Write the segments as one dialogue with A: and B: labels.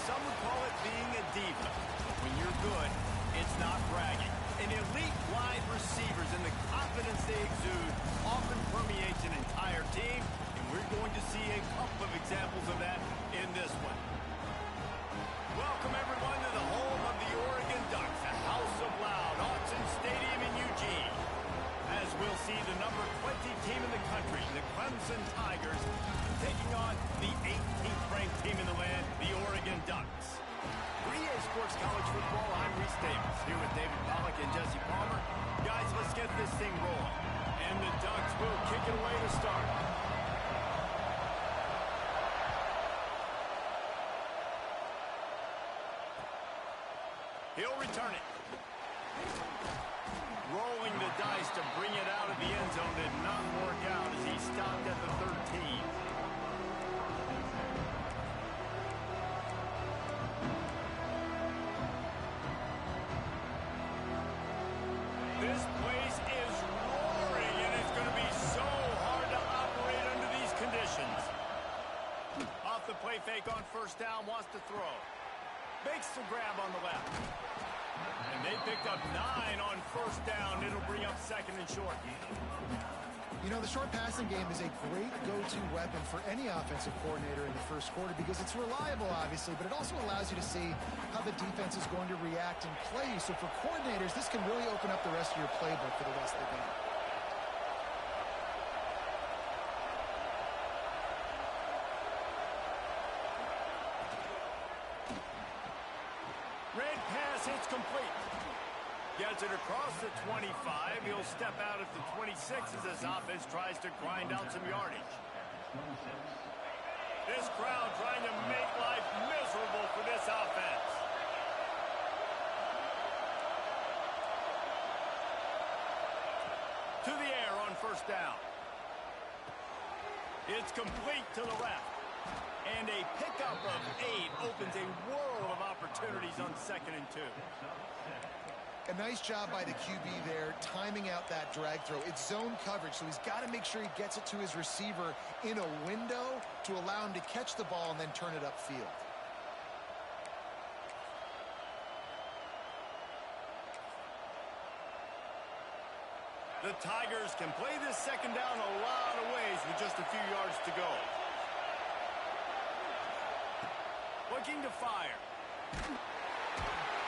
A: some would call it being a diva. When you're good, it's not bragging. And elite wide receivers and the confidence they exude often permeates an entire team, and we're going to see a couple of examples of that in this one. Welcome, everyone, to the home of the Oregon Ducks, a house of loud, Autzen Stadium in Eugene. As we'll see the number 20 team in the country, the Clemson Tigers, taking on the 18th ranked team in the land, the Oregon Ducks. For EA Sports College Football, I'm Reese Davis, here with David Pollack and Jesse Palmer. Guys, let's get this thing rolling. And the Ducks will kick it away to start. He'll return it. Rolling the dice to bring it out of the end zone did not work out as he stopped at the 13. This place is roaring, and it's going to be so hard to operate under these conditions. Off the play fake on first down, wants to throw. Makes the grab on the left. And they picked up 9 on first down. It'll bring up second and short.
B: You know, the short passing game is a great go-to weapon for any offensive coordinator in the first quarter because it's reliable, obviously, but it also allows you to see how the defense is going to react and play. So for coordinators, this can really open up the rest of your playbook for the rest of the game.
A: Red pass hits complete. Gets it across the 25. He'll step out at the 26 as this offense tries to grind out some yardage. This crowd trying to make life miserable for this offense. To the air on first down. It's complete to the left. And a pickup of 8 opens a world of opportunities on second and 2.
B: A nice job by the QB there, timing out that drag throw. It's zone coverage, so he's got to make sure he gets it to his receiver in a window to allow him to catch the ball and then turn it upfield.
A: The Tigers can play this second down a lot of ways with just a few yards to go. Looking to fire.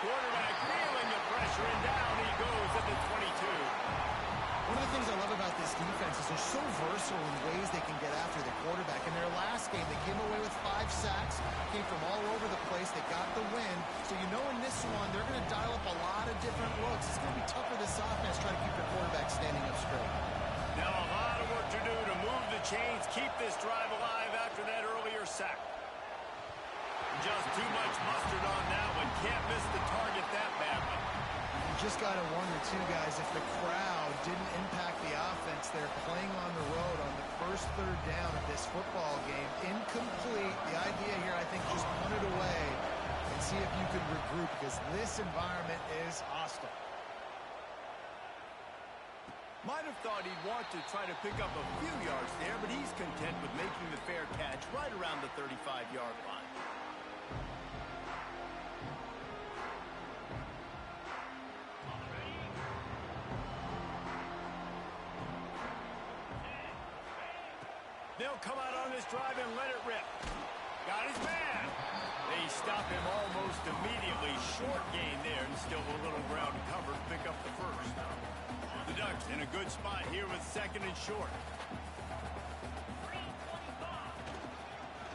A: Quarterback feeling the pressure, and down he goes at the 22.
B: One of the things I love about this defense is they're so versatile in ways they can get after the quarterback. In their last game, they came away with 5 sacks, came from all over the place. They got the win. So you know in this one, they're going to dial up a lot of different looks. It's going to be tough for this offense trying to keep their quarterback standing up straight.
A: Now a lot of work to do to move the chains, keep this drive alive after that earlier sack. Just too much mustard on that one. Can't miss the target that badly.
B: You just got to wonder, too, guys, if the crowd didn't impact the offense. They're playing on the road on the first third down of this football game. Incomplete. The idea here, I think, just punt it away and see if you can regroup because this environment is hostile.
A: Might have thought he'd want to try to pick up a few yards there, but he's content with making the fair catch right around the 35-yard line. They'll come out on this drive and let it rip. Got his man. They stop him almost immediately. Short gain there and still a little ground to cover to pick up the first. The Ducks in a good spot here with second and short.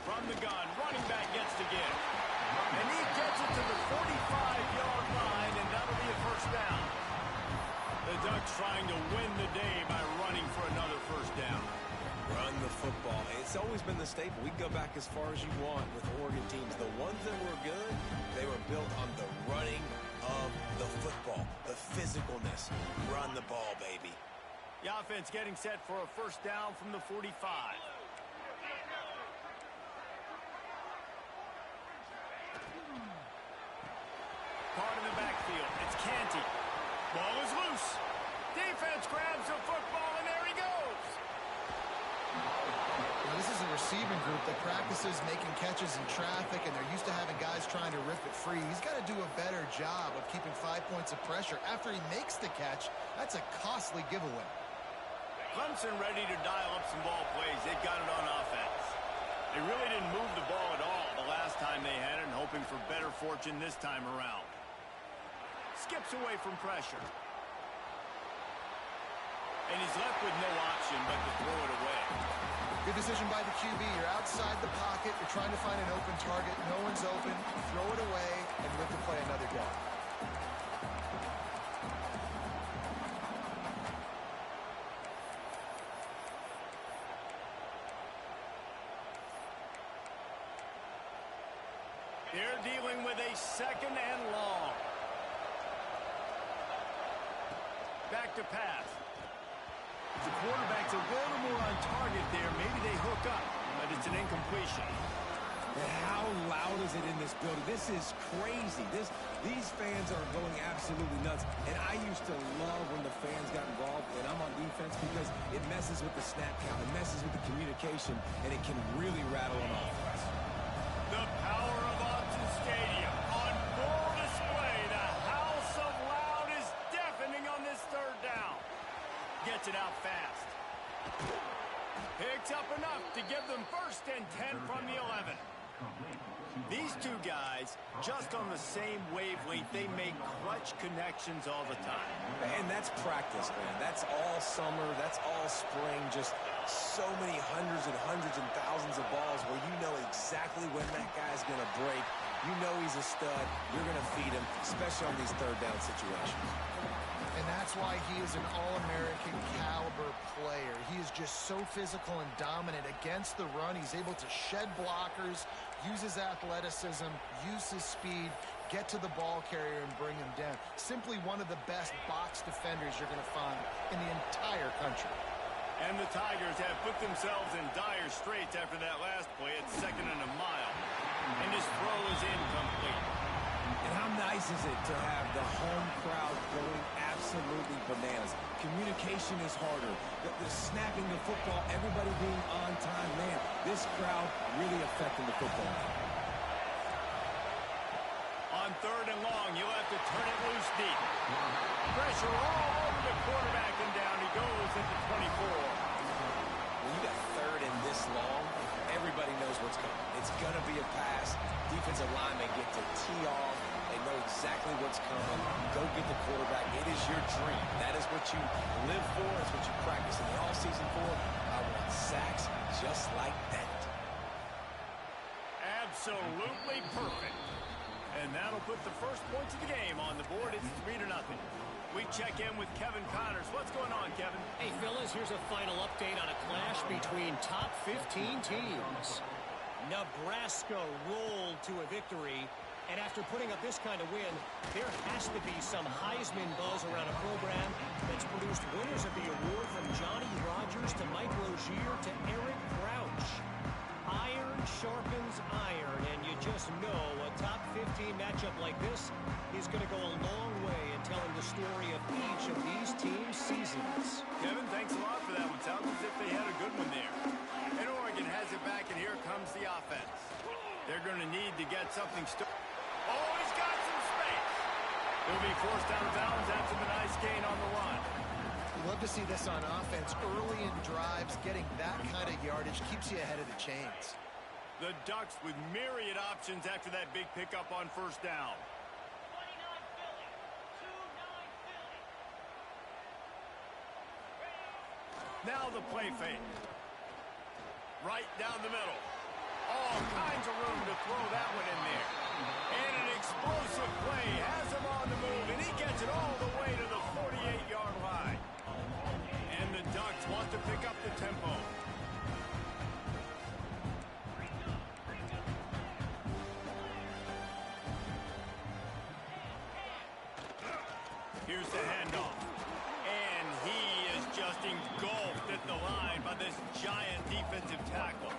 A: From the gun, running back gets to give. And he gets it to the 45-yard line, and that'll be a first down. The Ducks trying to win the day by running for another first down.
C: Run the football. It's always been the staple. We can go back as far as you want with Oregon teams. The ones that were good, they were built on the running of the football, the physicalness. Run the ball, baby.
A: The offense getting set for a first down from the 45. Part of the backfield. It's Canty. Ball is loose. Defense grabs the football, and there he goes.
B: Now, this is a receiving group that practices making catches in traffic, and they're used to having guys trying to rip it free. He's got to do a better job of keeping 5 points of pressure after he makes the catch. That's a costly giveaway.
A: Clemson ready to dial up some ball plays. They got it on offense. They really didn't move the ball at all the last time they had it, and hoping for better fortune this time around. Skips away from pressure. And he's left with no option but to throw it away.
B: Good decision by the QB. You're outside the pocket. You're trying to find an open target. No one's open. You throw it away and live to play another day.
A: They're dealing with a 2nd and long. Back to pass. The quarterback's a little more on target there. Maybe they hook up, but it's an incompletion.
C: And how loud is it in this building? This is crazy. These fans are going absolutely nuts. And I used to love when the fans got involved, and I'm on defense, because it messes with the snap count. It messes with the communication, and it can really rattle an offense.
A: The power of Autzen Stadium on full display. The house of loud is deafening on this 3rd down. Gets it out fast. Picks up enough to give them 1st and 10 from the 11. These two guys, just on the same wavelength, they make clutch connections all the time.
C: And that's practice, man. That's all summer. That's all spring. Just so many hundreds and thousands of balls where you know exactly when that guy's going to break. You know he's a stud. You're going to feed him, especially on these 3rd down situations.
B: And that's why he is an All-American caliber player. He is just so physical and dominant against the run. He's able to shed blockers, use his athleticism, use his speed, get to the ball carrier and bring him down. Simply one of the best box defenders you're going to find in the entire country.
A: And the Tigers have put themselves in dire straits after that last play at 2nd and a mile. And his throw is incomplete.
C: And how nice is it to have the home crowd going absolutely bananas? Communication is harder. The snapping the football, everybody being on time. Man, this crowd really affecting the football.
A: On 3rd and long, you'll have to turn it loose deep. Pressure all over the quarterback, and down he goes at the 24.
C: When you got 3rd and this long, everybody knows what's coming. It's going to be a pass. Defensive linemen get to tee off. They know exactly what's coming. Go get the quarterback. It is your dream. That is what you live for. It's what you practice in the offseason for. I want sacks just like that.
A: Absolutely perfect. And that'll put the first points of the game on the board. It's 3-0. We check in with Kevin Connors. What's going on, Kevin?
D: Hey, fellas, here's a final update on a clash between top 15 teams. Nebraska rolled to a victory, and after putting up this kind of win, there has to be some Heisman buzz around a program that's produced winners of the award from Johnny Rodgers to Mike Rozier to Eric Crouch. Iron sharpens iron, and you just know a top 15 matchup like this is going to go a long way in telling the story of each of these teams' seasons.
A: Kevin, thanks a lot for that one. Sounds as if they had a good one there. And Oregon has it back, and here comes the offense. They're going to need to get something started. Oh, he's got some space. He'll be forced out of bounds after the nice gain on the run.
B: Love to see this on offense. Early in drives, getting that kind of yardage keeps you ahead of the chains.
A: The Ducks with myriad options after that big pickup on 1st down. Now the play fake. Right down the middle. All kinds of room to throw that one in there. And an explosive play has him on the move, and he gets it all the way to the 48-yard line. And the Ducks want to pick up the tempo. Here's the handoff. And he is just engulfed at the line by this giant defensive tackle.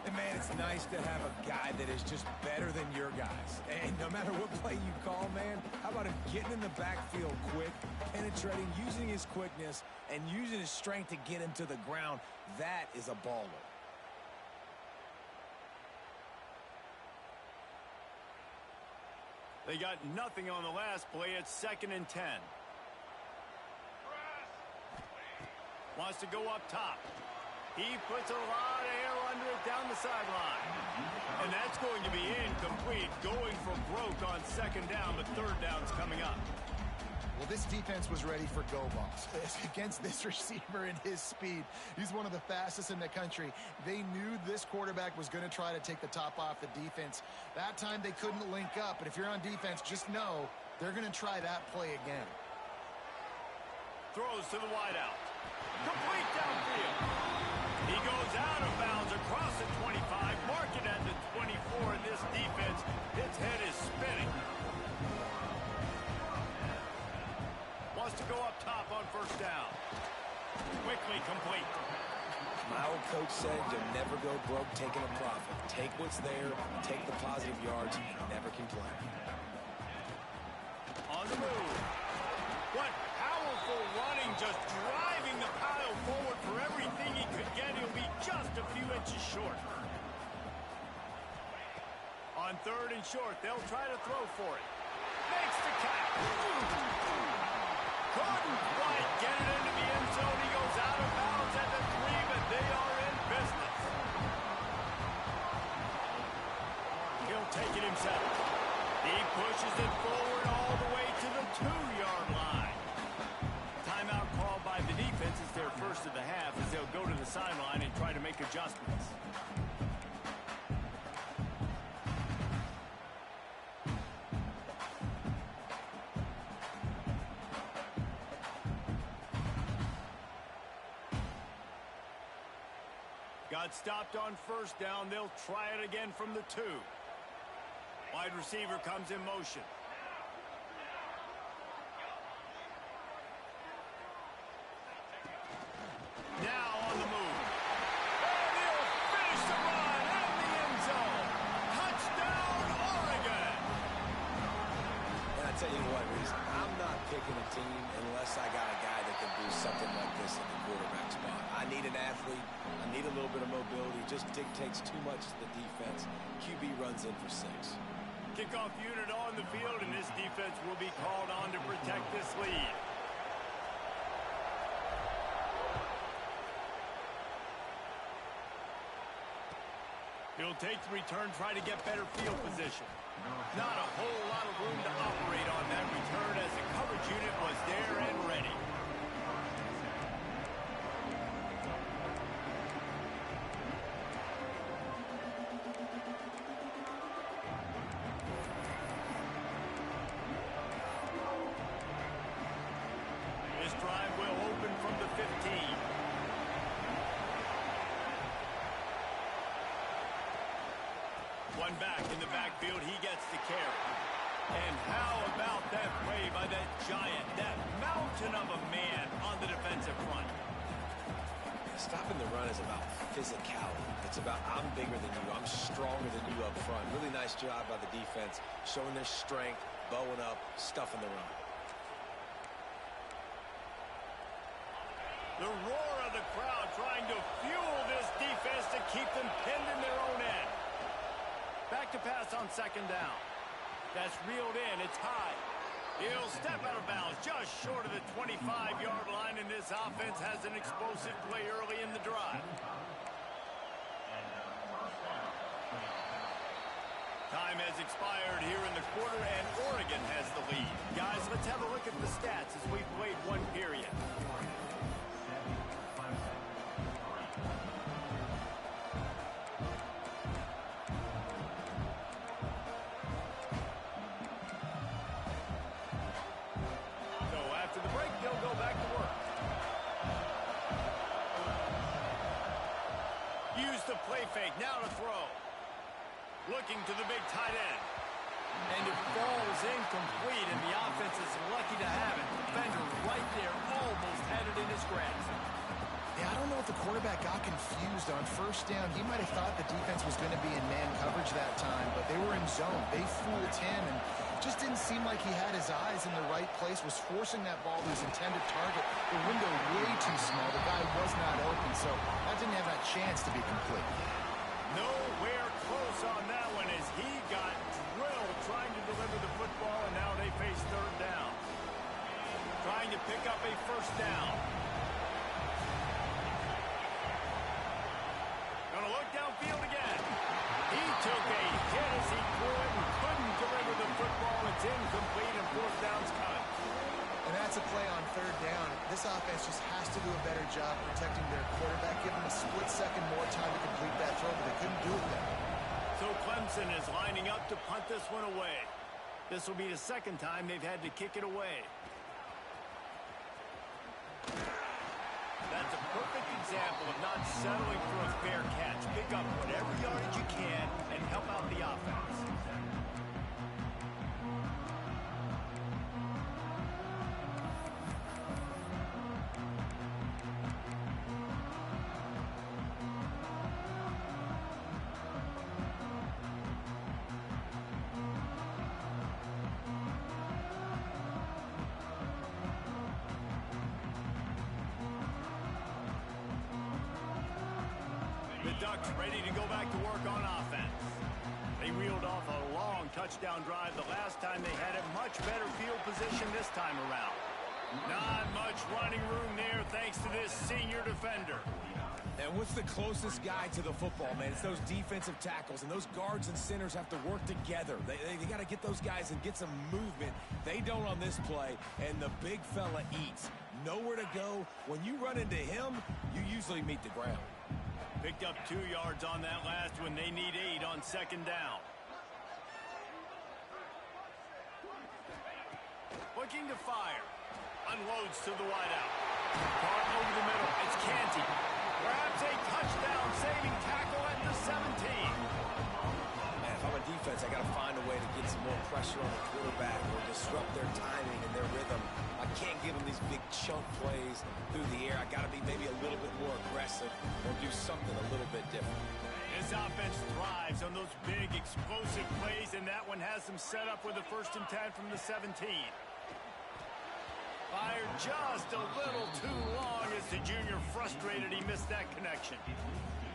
C: And man, it's nice to have a guy that is just better than your guys. And no matter what play you call, man, how about him getting in the backfield quick, penetrating, using his quickness, and using his strength to get him to the ground? That is a baller.
A: They got nothing on the last play. It's 2nd and 10. Wants to go up top. He puts a lot of air under it down the sideline. And that's going to be incomplete. Going for broke on 2nd down, but 3rd down's coming up.
B: Well, this defense was ready for go balls. Against this receiver and his speed, he's one of the fastest in the country. They knew this quarterback was going to try to take the top off the defense. That time they couldn't link up, but if you're on defense, just know they're going to try that play again.
A: Throws to the wideout. Complete downfield. He goes out of bounds across the 25, mark it at the 24, and this defense, its head is spinning. Wants to go up top on 1st down. Quickly complete.
C: My old coach said you'll never go broke taking a profit. Take what's there, take the positive yards, and never complain.
A: On the move. What powerful running, just driving the pile forward for everything he could get. He'll be just a few inches short. On 3rd and short, they'll try to throw for it. Makes the catch. Couldn't quite get it into the end zone. He goes out of bounds at the 3, but they are in business. He'll take it himself. He pushes it forward all the way to the 2-yard line. Timeout called by the defense. It's their first of the half as they'll go to the sideline and try to make adjustments. Got stopped on 1st down. They'll try it again from the 2. Wide receiver comes in motion. Now on the move. And he'll finish the run in the end zone. Touchdown, Oregon.
C: And I tell you what, Reese, I'm not picking a team unless I got a guy that can do something like this at the quarterback spot. I need an athlete. I need a little bit of mobility. It just dictates too much to the defense. QB runs in for 6.
A: Kickoff unit on the field, and this defense will be called on to protect this lead. He'll take the return, try to get better field position. Not a whole lot of room to operate on that return as the coverage unit was there and ready. This drive will open from the 15. One back in the backfield, he gets the carry. And how about that play by that giant, that mountain of a man on the defensive front?
C: Stopping the run is about physicality. It's about I'm bigger than you, I'm stronger than you up front. Really nice job by the defense, showing their strength, bowing up, stuffing the run.
A: The roar of the crowd trying to fuel this defense to keep them pinned in their own end. Back to pass on 2nd down. That's reeled in. It's high. He'll step out of bounds just short of the 25-yard line, and this offense has an explosive play early in the drive. Time has expired here in the quarter, and Oregon has the lead. Guys, let's have a look at the stats as we've played one period. Play fake, now to throw. Looking to the big tight end. And it falls incomplete, and the offense is lucky to have it. Defender right there, almost had it in his grasp.
B: Yeah, I don't know if the quarterback got confused on 1st down. He might have thought the defense was going to be in man coverage that time, but they were in zone. They fooled him, and just didn't seem like he had his eyes in the right place, was forcing that ball to his intended target. The window way too small. The guy was not open, so that didn't have that chance to be complete.
A: Nowhere close on that one as he got drilled trying to deliver the football, and now they face third down. Trying to pick up a first down. Gonna look downfield again. He took a hit as he threw it and couldn't deliver the football. It's incomplete and fourth down's cut.
B: And that's a play on third down. This offense just has to do a better job protecting their quarterback, give him a split second more time to complete that throw, but they couldn't do it then.
A: So Clemson is lining up to punt this one away. This will be the second time they've had to kick it away. That's a perfect example of not settling for a fair catch. Pick up whatever yardage you can and help out the offense. Ducks ready to go back to work on offense. They reeled off a long touchdown drive the last time they had it. Much better field position this time around. Not much running room there thanks to this senior defender.
C: And what's the closest guy to the football, man? It's those defensive tackles, and those guards and centers have to work together. They got to get those guys and get some movement. They don't on this play, and the big fella eats. Nowhere to go. When you run into him, you usually meet the ground.
A: Picked up 2 yards on that last one. They need 8 on second down. Looking to fire. Unloads to the wideout. Caught over the middle. It's Canty. Grabs a touchdown saving tackle at the 17.
C: Man, if I'm a defense, I got to find a way to get some more pressure on the quarterback or disrupt their timing and their rhythm. I can't give them these big chunk plays through the air. I got to be maybe a little bit more aggressive or do something a little bit different.
A: This offense thrives on those big explosive plays, and that one has them set up with a 1st and 10 from the 17. Fired just a little too long as the junior frustrated he missed that connection.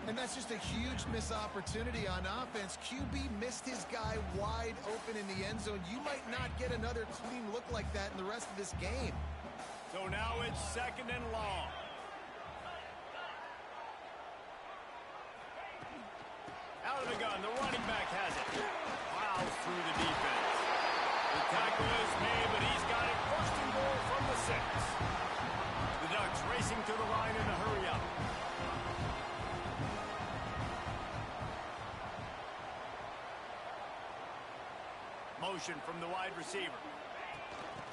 B: And that's just a huge missed opportunity on offense. QB missed his guy wide open in the end zone. You might not get another clean look like that in the rest of this game.
A: So now it's 2nd and long. Out of the gun, the running back has it. Plows through the defense. The tackle is made, but he's got it 1st and goal from the 6. The Ducks racing to the line in a hurry-up. Motion from the wide receiver.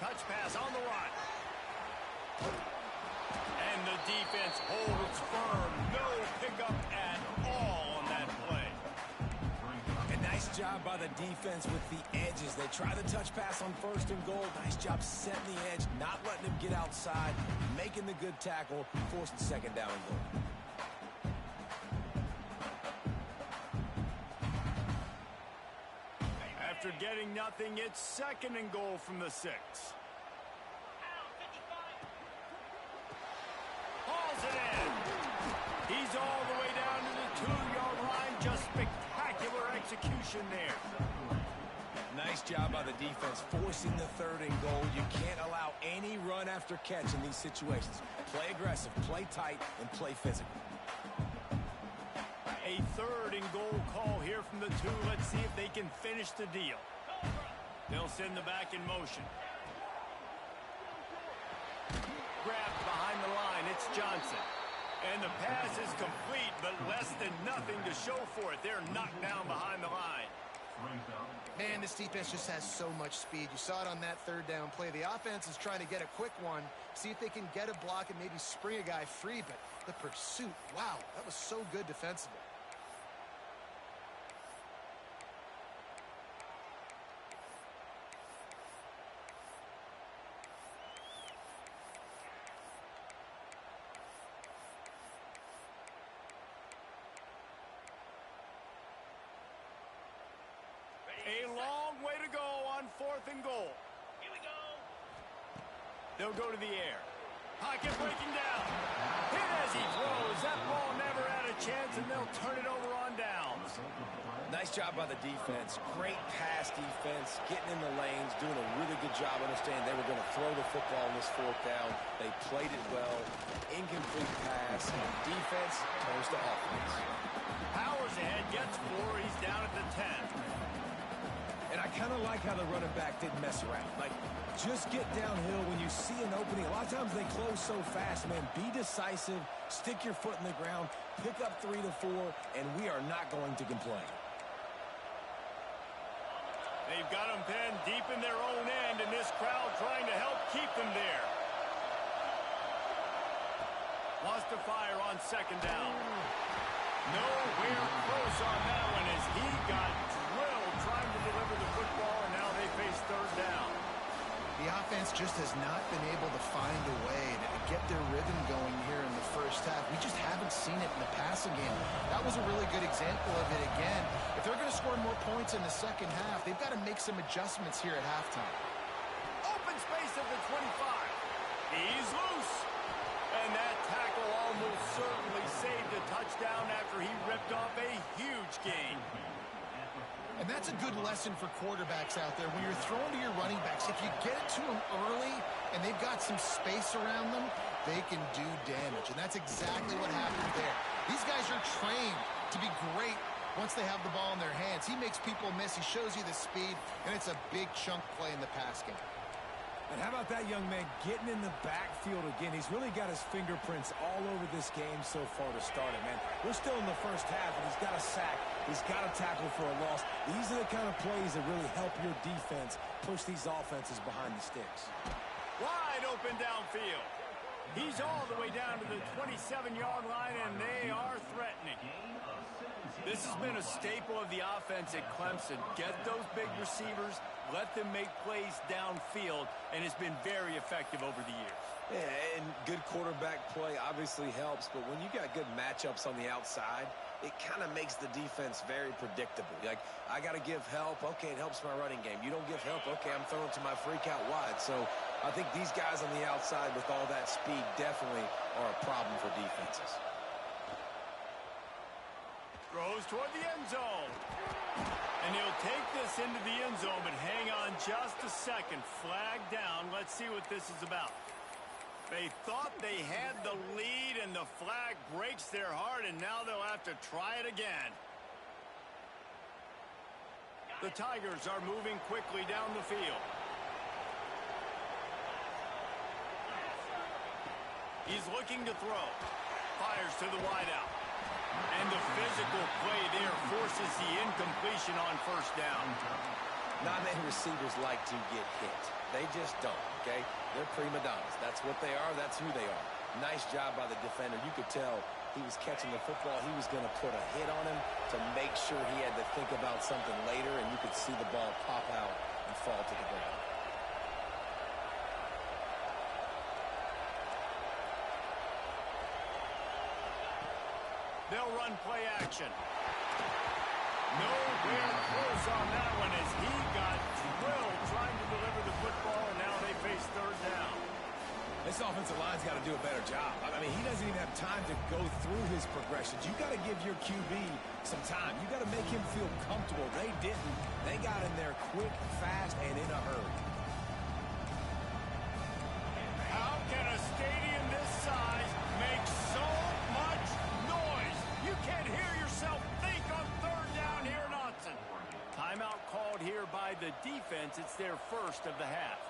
A: Touch pass on the run. And the defense holds firm. No pickup at all on that play.
C: A nice job by the defense with the edges. They try the touch pass on 1st and goal. Nice job setting the edge, not letting him get outside, making the good tackle, forcing 2nd down and goal.
A: After getting nothing, it's 2nd and goal from the 6. Hauls it in. He's all the way down to the 2-yard line. Just spectacular execution there.
C: Nice job by the defense forcing the 3rd and goal. You can't allow any run after catch in these situations. Play aggressive, play tight, and play physical.
A: A 3rd and goal call here from the 2. Let's see if they can finish the deal. They'll send the back in motion. Grabbed behind the line. It's Johnson. And the pass is complete, but less than nothing to show for it. They're knocked down behind the line.
B: Man, this defense just has so much speed. You saw it on that 3rd down play. The offense is trying to get a quick one, see if they can get a block and maybe spring a guy free, but the pursuit, wow, that was so good defensively.
A: A long way to go on 4th and goal. Here we go. They'll go to the air. Pocket breaking down. Hit as he throws. That ball never had a chance, and they'll turn it over on down.
C: Nice job by the defense. Great pass defense, getting in the lanes, doing a really good job understanding they were going to throw the football in this fourth down. They played it well. Incomplete pass. Defense turns to offense.
A: Powers ahead, gets 4. He's down at the 10.
C: And I kind of like how the running back didn't mess around. Like, just get downhill when you see an opening. A lot of times they close so fast, man. Be decisive, stick your foot in the ground, pick up 3 to 4, and we are not going to complain.
A: They've got them pinned deep in their own end, and this crowd trying to help keep them there. Wants to fire on second down. Nowhere close on that one as he got drilled trying to deliver the football, and now they face third down.
B: The offense just has not been able to find a way to get their rhythm going here in the first half. We just haven't seen it in the passing game. That was a really good example of it again. If they're going to score more points in the second half, they've got to make some adjustments here at halftime.
A: Open space at the 25. He's loose. And that tackle almost certainly saved a touchdown after he ripped off a huge gain.
B: And that's a good lesson for quarterbacks out there. When you're throwing to your running backs, if you get it to them early and they've got some space around them, they can do damage. And that's exactly what happened there. These guys are trained to be great once they have the ball in their hands. He makes people miss. He shows you the speed, and it's a big chunk play in the pass game.
C: And how about that young man getting in the backfield again? He's really got his fingerprints all over this game so far to start it, man. We're still in the first half, and he's got a sack. He's got a tackle for a loss. These are the kind of plays that really help your defense push these offenses behind the sticks.
A: Wide open downfield. He's all the way down to the 27-yard line, and they are threatening. This has been a staple of the offense at Clemson. Get those big receivers, let them make plays downfield, and it's been very effective over the years.
C: Yeah, and good quarterback play obviously helps, but when you got good matchups on the outside, it kind of makes the defense very predictable. Like, I got to give help. Okay, it helps my running game. You don't give help. Okay, I'm throwing to my freak out wide. So I think these guys on the outside with all that speed definitely are a problem for defenses.
A: Throws toward the end zone. And he'll take this into the end zone, but hang on just a second. Flag down. Let's see what this is about. They thought they had the lead, and the flag breaks their heart, and now they'll have to try it again. The Tigers are moving quickly down the field. He's looking to throw. Fires to the wideout. And the physical play there forces the incompletion on first down.
C: Not many receivers like to get hit. They just don't, okay? They're prima donnas. That's what they are. That's who they are. Nice job by the defender. You could tell he was catching the football. He was going to put a hit on him to make sure he had to think about something later, and you could see the ball pop out and fall to the ground.
A: They'll run play action. Nowhere close on that one as he got drilled trying to deliver the football, and now they face third down.
C: This offensive line's got to do a better job. I mean, he doesn't even have time to go through his progressions. You got to give your QB some time. You got to make him feel comfortable. They didn't. They got in there quick, fast, and in a hurry.
A: How can a stadium this size make so much noise? You can't hear yourself think on third down here in Autzen. Timeout called here by the defense. It's their first of the half.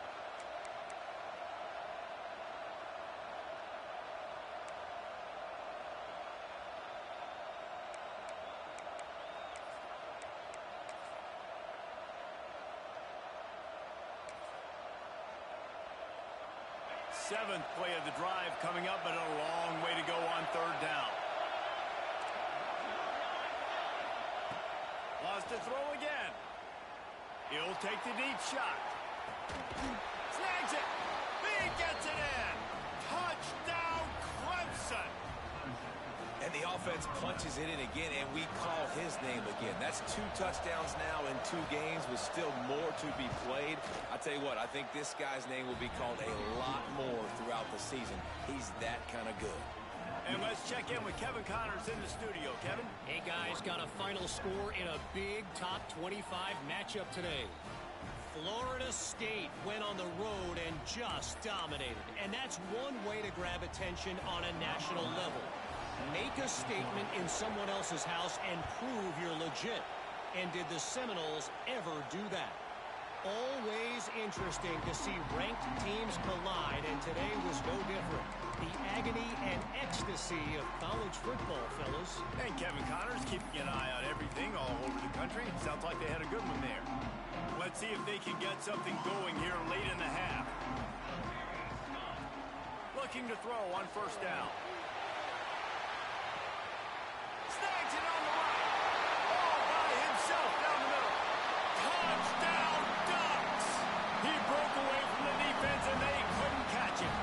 A: Seventh play of the drive coming up, but a long way to go on third down. Wants to throw again. He'll take the deep shot. Snags it. He gets it in. Touchdown, Clemson.
C: And the offense punches it in again, and we call his name again. That's 2 touchdowns now in 2 games with still more to be played. I tell you what, I think this guy's name will be called a lot more throughout the season. He's that kind of good.
A: And let's check in with Kevin Connors in the studio. Kevin?
D: Hey, guys, got a final score in a big top 25 matchup today. Florida State went on the road and just dominated. And that's one way to grab attention on a national level. Make a statement in someone else's house and prove you're legit. And did the Seminoles ever do that? Always interesting to see ranked teams collide, and today was no different. The agony and ecstasy of college football, fellas.
A: And Kevin Connors keeping an eye on everything all over the country. Sounds like they had a good one there. Let's see if they can get something going here late in the half. Looking to throw on first down. Snags it on the right. All by himself down the middle. Touchdown Ducks! He broke away from the defense and they couldn't catch him.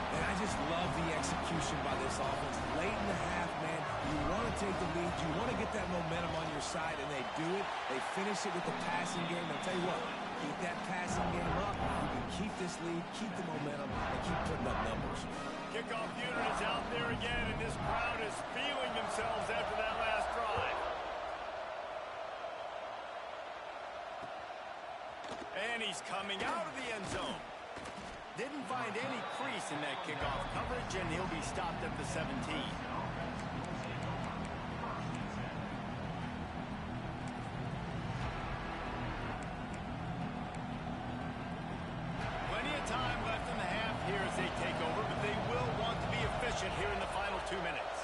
C: And I just love the execution by this offense. Late in the half, man, you want to take the lead. You want to get that momentum on your side, and they do it. They finish it with the passing game. I'll tell you what, keep that passing game up. You can keep this lead, keep the momentum, and keep putting up numbers.
A: Kickoff unit is out there again, and this crowd is feeling themselves after that last drive. And he's coming out of the end zone. Didn't find any crease in that kickoff coverage, and he'll be stopped at the 17. Plenty of time left in the half here as they take over, but they will want to be efficient here in the final 2 minutes.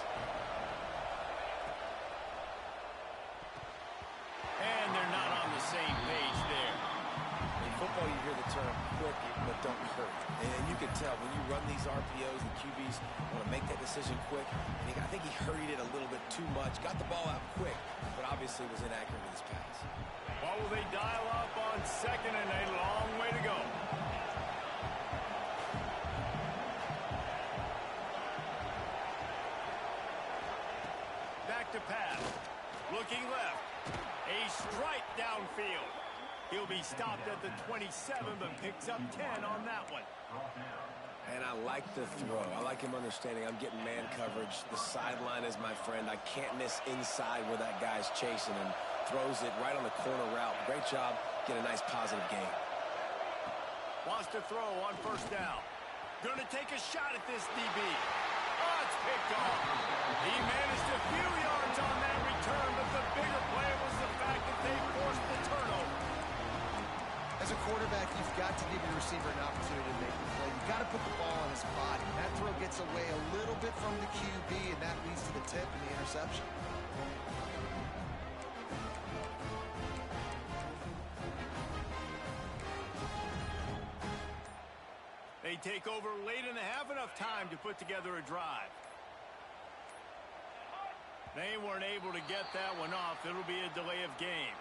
A: And they're not on the same page there.
C: In football, you hear the term quick but don't hurt. And you can tell when you run these RPOs, the QBs want to make that decision quick. And I think he hurried it a little bit too much. Got the ball out quick, but obviously was inaccurate with his pass.
A: What will they dial up on second and a long way to go? Back to pass. Looking left. A strike downfield. He'll be stopped at the 27, but picks up 10 on that one.
C: And I like the throw. I like him understanding I'm getting man coverage. The sideline is my friend. I can't miss inside where that guy's chasing him. Throws it right on the corner route. Great job. Get a nice positive gain.
A: Wants to throw on first down. Going to take a shot at this DB. Oh, it's picked off. He managed a few yards on that return, but the bigger play was the fact that they forced the turnover.
B: As a quarterback, you've got to give your receiver an opportunity to make the play. You've got to put the ball on his body. That throw gets away a little bit from the QB, and that leads to the tip and the interception.
A: They take over late in the half, enough time to put together a drive. They weren't able to get that one off. It'll be a delay of game.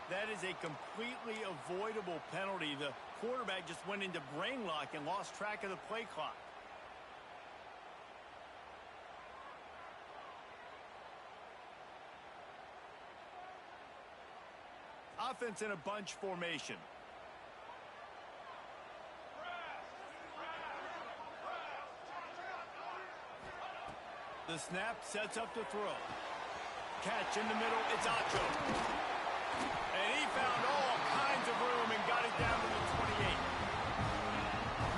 A: That is a completely avoidable penalty. The quarterback just went into brain lock and lost track of the play clock. Offense in a bunch formation. The snap sets up the throw. Catch in the middle. It's Acho. And he found all kinds of room and got it down to the 28.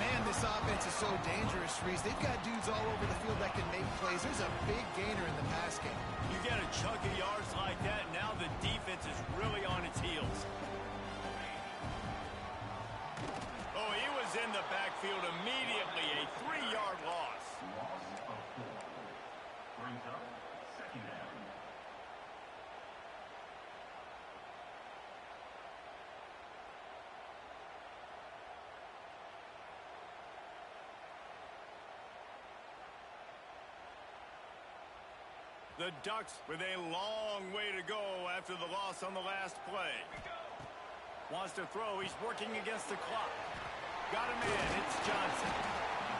B: Man, this offense is so dangerous, Reese. They've got dudes all over the field that can make plays. There's a big gainer in the pass game.
A: You get a chunk of yards like that, now the defense is really on its heels. Oh, he was in the backfield immediately. A 3-yard loss.
E: Brings up second down.
A: The Ducks with a long way to go after the loss on the last play. Wants to throw. He's working against the clock. Got him in. It's Johnson.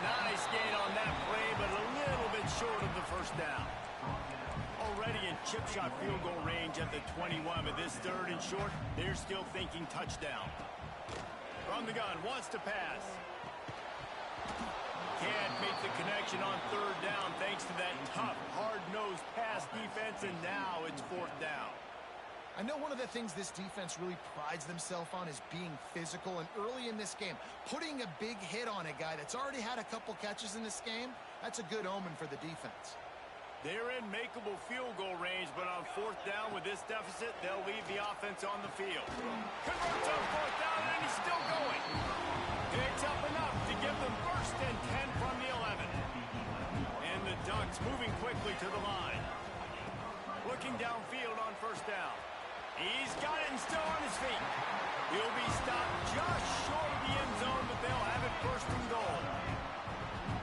A: Nice gain on that play, but a little bit short of the first down. Already in chip shot field goal range at the 21, but this third and short, they're still thinking touchdown. From the gun, wants to pass. can't make the connection on third down thanks to that tough, hard-nosed pass defense, and now it's fourth down.
B: I know one of the things this defense really prides themselves on is being physical, and early in this game, putting a big hit on a guy that's already had a couple catches in this game, that's a good omen for the defense.
A: They're in makeable field goal range, but on fourth down with this deficit, they'll leave the offense on the field. Converts on fourth down, and he's still going. Picks up enough to give them first and 10 from the 11. And the Ducks moving quickly to the line. Looking downfield on first down. He's got it and still on his feet. He'll be stopped just short of the end zone, but they'll have it first and goal.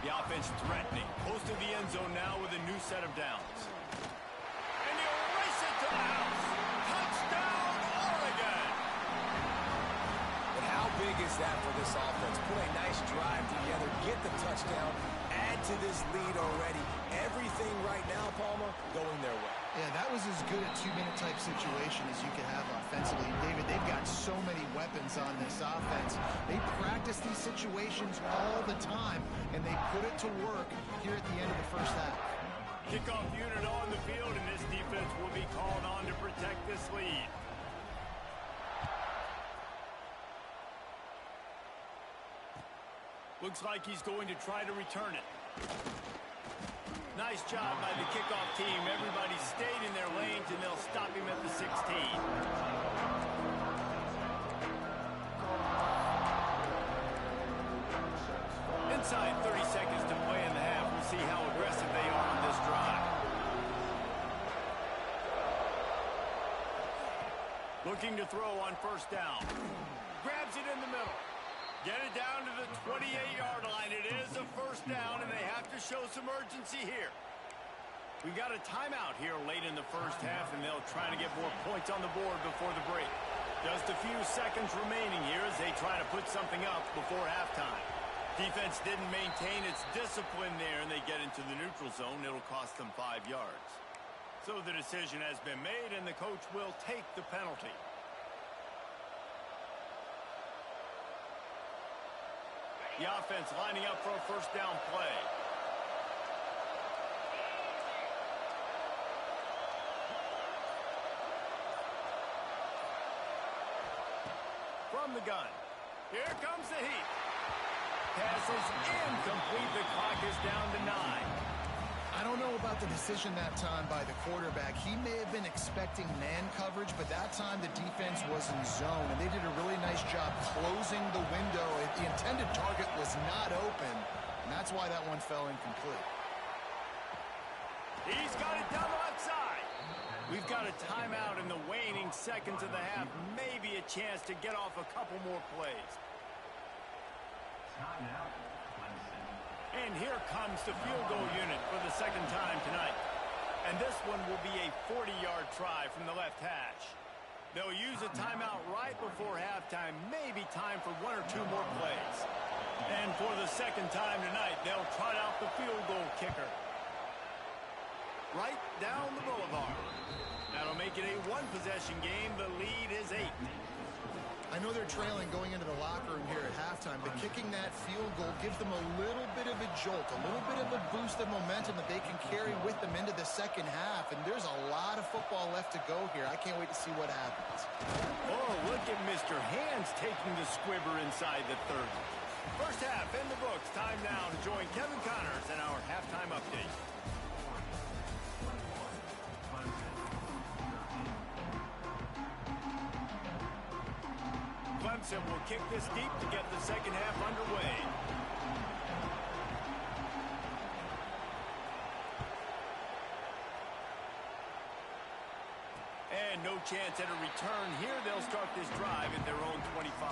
A: The offense threatening. Close to the end zone now with a new set of downs. And he'll race it to the house. Touchdown, Oregon!
C: But how big is that for this offense? Put a nice drive together, get the touchdown, add to this lead already. Everything right now, Palmer, going their way.
B: Yeah, that was as good a two-minute type situation as you could have offensively. David, they've got so many weapons on this offense. They practice these situations all the time, and they put it to work here at the end of the first half.
A: Kickoff unit on the field, and this defense will be called on to protect this lead. Looks like he's going to try to return it. Nice job by the kickoff team. Everybody stayed in their lanes, and they'll stop him at the 16. Inside 30 seconds to play in the half. We'll see how aggressive they are on this drive. Looking to throw on first down. Grabs it in the middle. Get it down to the 28-yard line. It is a first down, and they have to show some urgency here. We got a timeout here late in the first half, and they'll try to get more points on the board before the break. Just a few seconds remaining here as they try to put something up before halftime. Defense didn't maintain its discipline there, and they get into the neutral zone. It'll cost them 5 yards. So the decision has been made, and the coach will take the penalty. The offense lining up for a first down play. From the gun. Here comes the heat. Pass is incomplete. The clock is down to 9.
B: I don't know about the decision that time by the quarterback. He may have been expecting man coverage, but that time the defense was in zone, and they did a really nice job closing the window. The intended target was not open, and that's why that one fell incomplete.
A: He's got it down the left side. We've got a timeout in the waning seconds of the half. Maybe a chance to get off a couple more plays.
E: Timeout, Clemson.
A: And here comes the field goal unit for the second time tonight. And this one will be a 40-yard try from the left hash. They'll use a timeout right before halftime. Maybe time for one or two more plays. And for the second time tonight, they'll trot out the field goal kicker. Right down the boulevard. That'll make it a one-possession game. The lead is 8.
B: I know they're trailing going into the locker room here at halftime, but kicking that field goal gives them a little bit of a jolt, a little bit of a boost of momentum that they can carry with them into the second half. And there's a lot of football left to go here. I can't wait to see what happens.
A: Oh, look at Mr. Hands taking the squibber inside the 30. First half in the books. Time now to join Kevin Connors in our halftime update. Clemson will kick this deep to get the second half underway. And no chance at a return here. They'll start this drive at their own 25.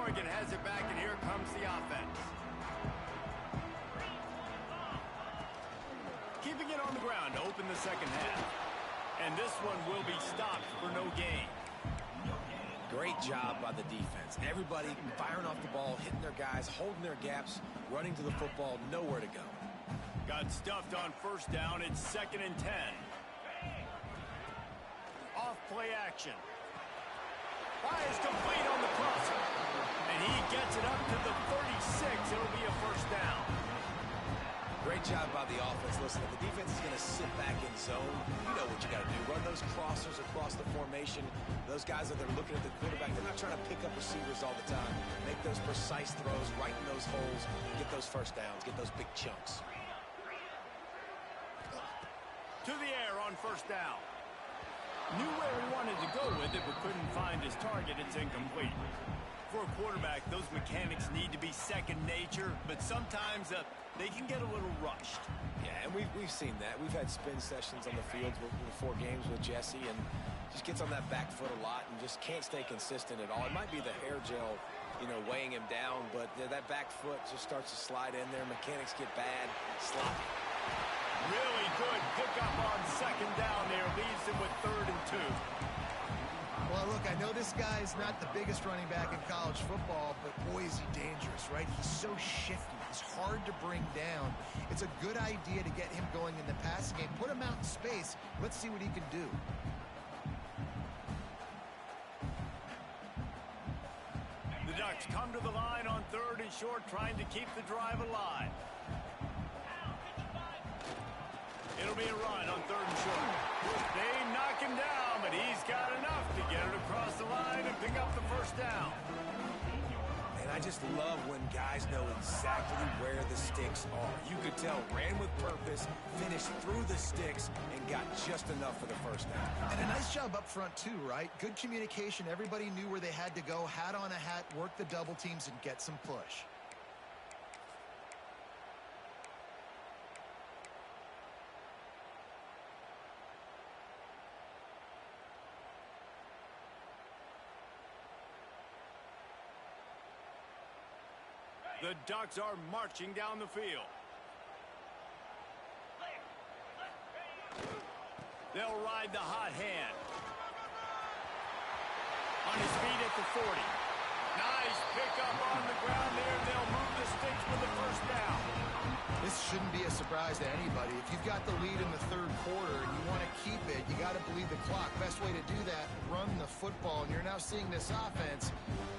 A: Oregon has it back, and here comes the offense. Keeping it on the ground to open the second half. And this one will be stopped for no gain.
C: Great job by the defense. Everybody firing off the ball, hitting their guys, holding their gaps, running to the football, nowhere to go.
A: Got stuffed on first down. It's 2nd and 10. Off play action. Fires complete on the crosser. And he gets it up to the 36. It'll be a first down.
C: Great job by the offense. Listen, if the defense is going to sit back in zone, you know what you got to do. Run those crossers across the formation. Those guys that they're looking at the quarterback, they're not trying to pick up receivers all the time. Make those precise throws, right in those holes, get those first downs, get those big chunks.
A: To the air on first down. Knew where he wanted to go with it, but couldn't find his target. It's incomplete. For a quarterback, those mechanics need to be second nature, but sometimes they can get a little rushed.
C: Yeah, and we've seen that. We've had spin sessions on the field before games with Jesse, and just gets on that back foot a lot and just can't stay consistent at all. It might be the hair gel, weighing him down, but that back foot just starts to slide in there. Mechanics get bad, sloppy.
A: Really good pickup on second down there. Leaves him with 3rd and 2.
B: Well, look, I know this guy's not the biggest running back in college football, but boy, is he dangerous, right? He's so shifty. He's hard to bring down. It's a good idea to get him going in the passing game. Put him out in space. Let's see what he can do.
A: The Ducks come to the line on 3rd and short, trying to keep the drive alive. It'll be a run on 3rd and short. They knock him down, but he's got enough to get it across the line and pick up the first down.
C: And I just love when guys know exactly where the sticks are. You could tell, ran with purpose, finished through the sticks, and got just enough for the first down.
B: And a nice job up front, too, right? Good communication. Everybody knew where they had to go. Hat on a hat, work the double teams, and get some push.
A: The Ducks are marching down the field. They'll ride the hot hand. On his feet at the 40. Nice pickup on the ground there. They'll move the sticks with the first down.
B: This shouldn't be a surprise to anybody. If you've got the lead in the 3rd quarter and you want to keep it, you got to bleed the clock. Best way to do that, run the football. And you're now seeing this offense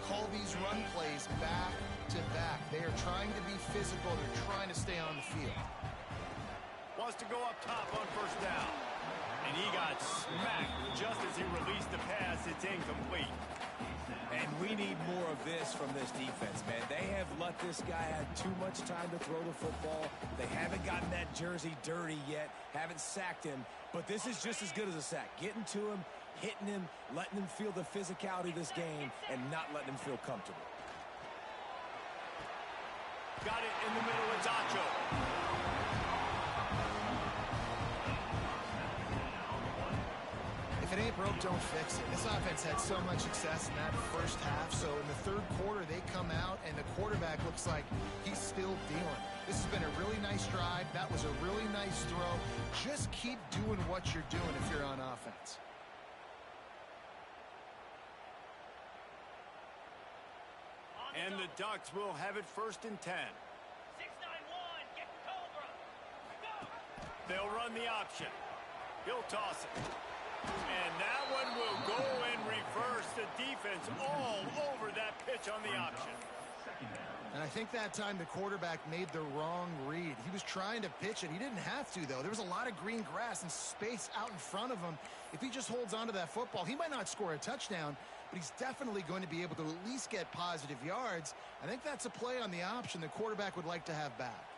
B: call these run plays back to back. They are trying to be physical. They're trying to stay on the field.
A: Wants to go up top on first down. And he got smacked just as he released the pass. It's incomplete.
C: And we need more of this from this defense, man. They have let this guy have too much time to throw the football. They haven't gotten that jersey dirty yet, haven't sacked him. But this is just as good as a sack. Getting to him, hitting him, letting him feel the physicality of this game, and not letting him feel comfortable.
A: Got it in the middle. It's Acho.
B: If it ain't broke, don't fix it. This offense had so much success in that first half, so in the 3rd quarter, they come out, and the quarterback looks like he's still dealing. This has been a really nice drive. That was a really nice throw. Just keep doing what you're doing if you're on offense.
A: And the Ducks will have it 1st and 10.
E: 6-9-1, get Cobra.
A: They'll run the option. He'll toss it. And that one will go in reverse. The defense all over that pitch on the option.
B: And I think that time the quarterback made the wrong read. He was trying to pitch it. He didn't have to, though. There was a lot of green grass and space out in front of him. If he just holds on to that football, he might not score a touchdown, but he's definitely going to be able to at least get positive yards. I think that's a play on the option the quarterback would like to have back.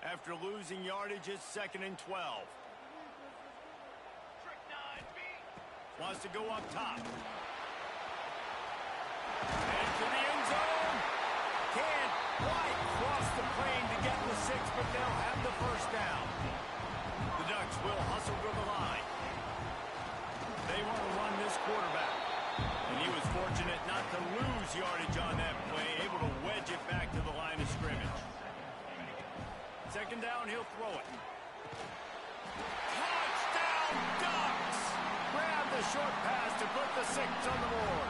A: After losing yardage, it's 2nd and 12. Wants to go up top. And to the end zone. Can't quite cross the plane to get the 6, but they'll have the first down. The Ducks will hustle to the line. They want to run this quarterback. And he was fortunate not to lose yardage on that play, able to wedge it back to the line of scrimmage. 2nd down, he'll throw it. Touchdown, Ducks! Grab the short pass to put the 6 on the board.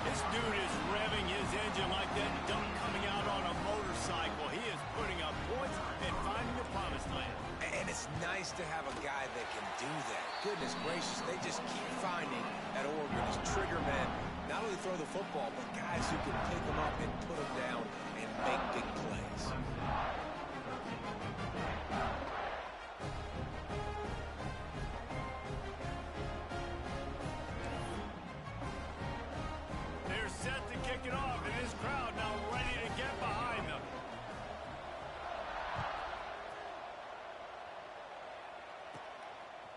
A: This dude is revving his engine like that dunk coming out on a motorcycle. He is putting up points and finding the promised land.
C: And it's nice to have a guy that can do that. Goodness gracious, they just keep finding at Oregon as trigger men. Not only throw the football, but guys who can pick them up and put them down and make big plays.
A: They're set to kick it off, and this crowd now ready to get behind them.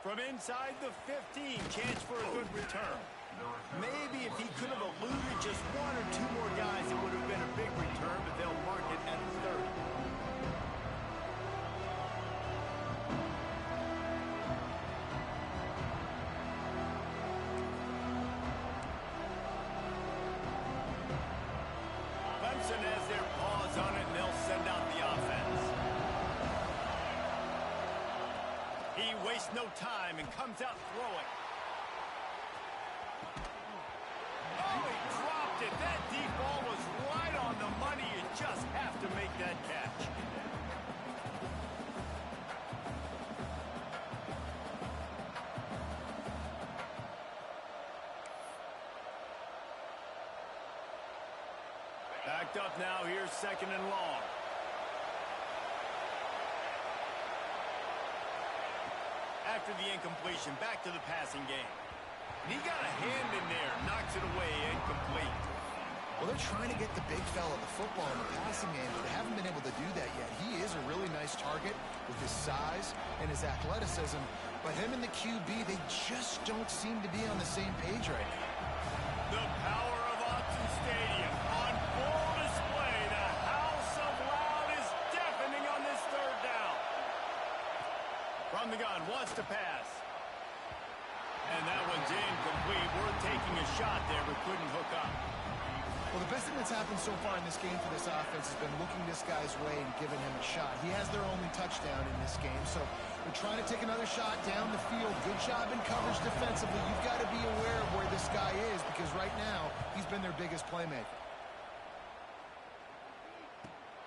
A: From inside the 15, chance for a good return. Maybe if he could have eluded just one or two more guys, it would have been a big return, but they'll mark it at 30. Clemson has their paws on it, and they'll send out the offense. He wastes no time and comes out throwing. Oh, he dropped it. That deep ball was right on the money. You just have to make that catch. Backed up now. Here's second and long. After the incompletion, back to the passing game. And he got a hand in there, knocks it away, incomplete.
B: Well, they're trying to get the big fella the football in the passing game, but they haven't been able to do that yet. He is a really nice target with his size and his athleticism, but him and the QB, they just don't seem to be on the same page right now.
A: The power of Autzen Stadium on full display. The house of loud is deafening on this third down. From the gun, wants to pass. And that one's incomplete. We're taking a shot there, but couldn't hook up.
B: Well, the best thing that's happened so far in this game for this offense has been looking this guy's way and giving him a shot. He has their only touchdown in this game, so they're trying to take another shot down the field. Good job in coverage defensively. You've got to be aware of where this guy is because right now he's been their biggest playmaker.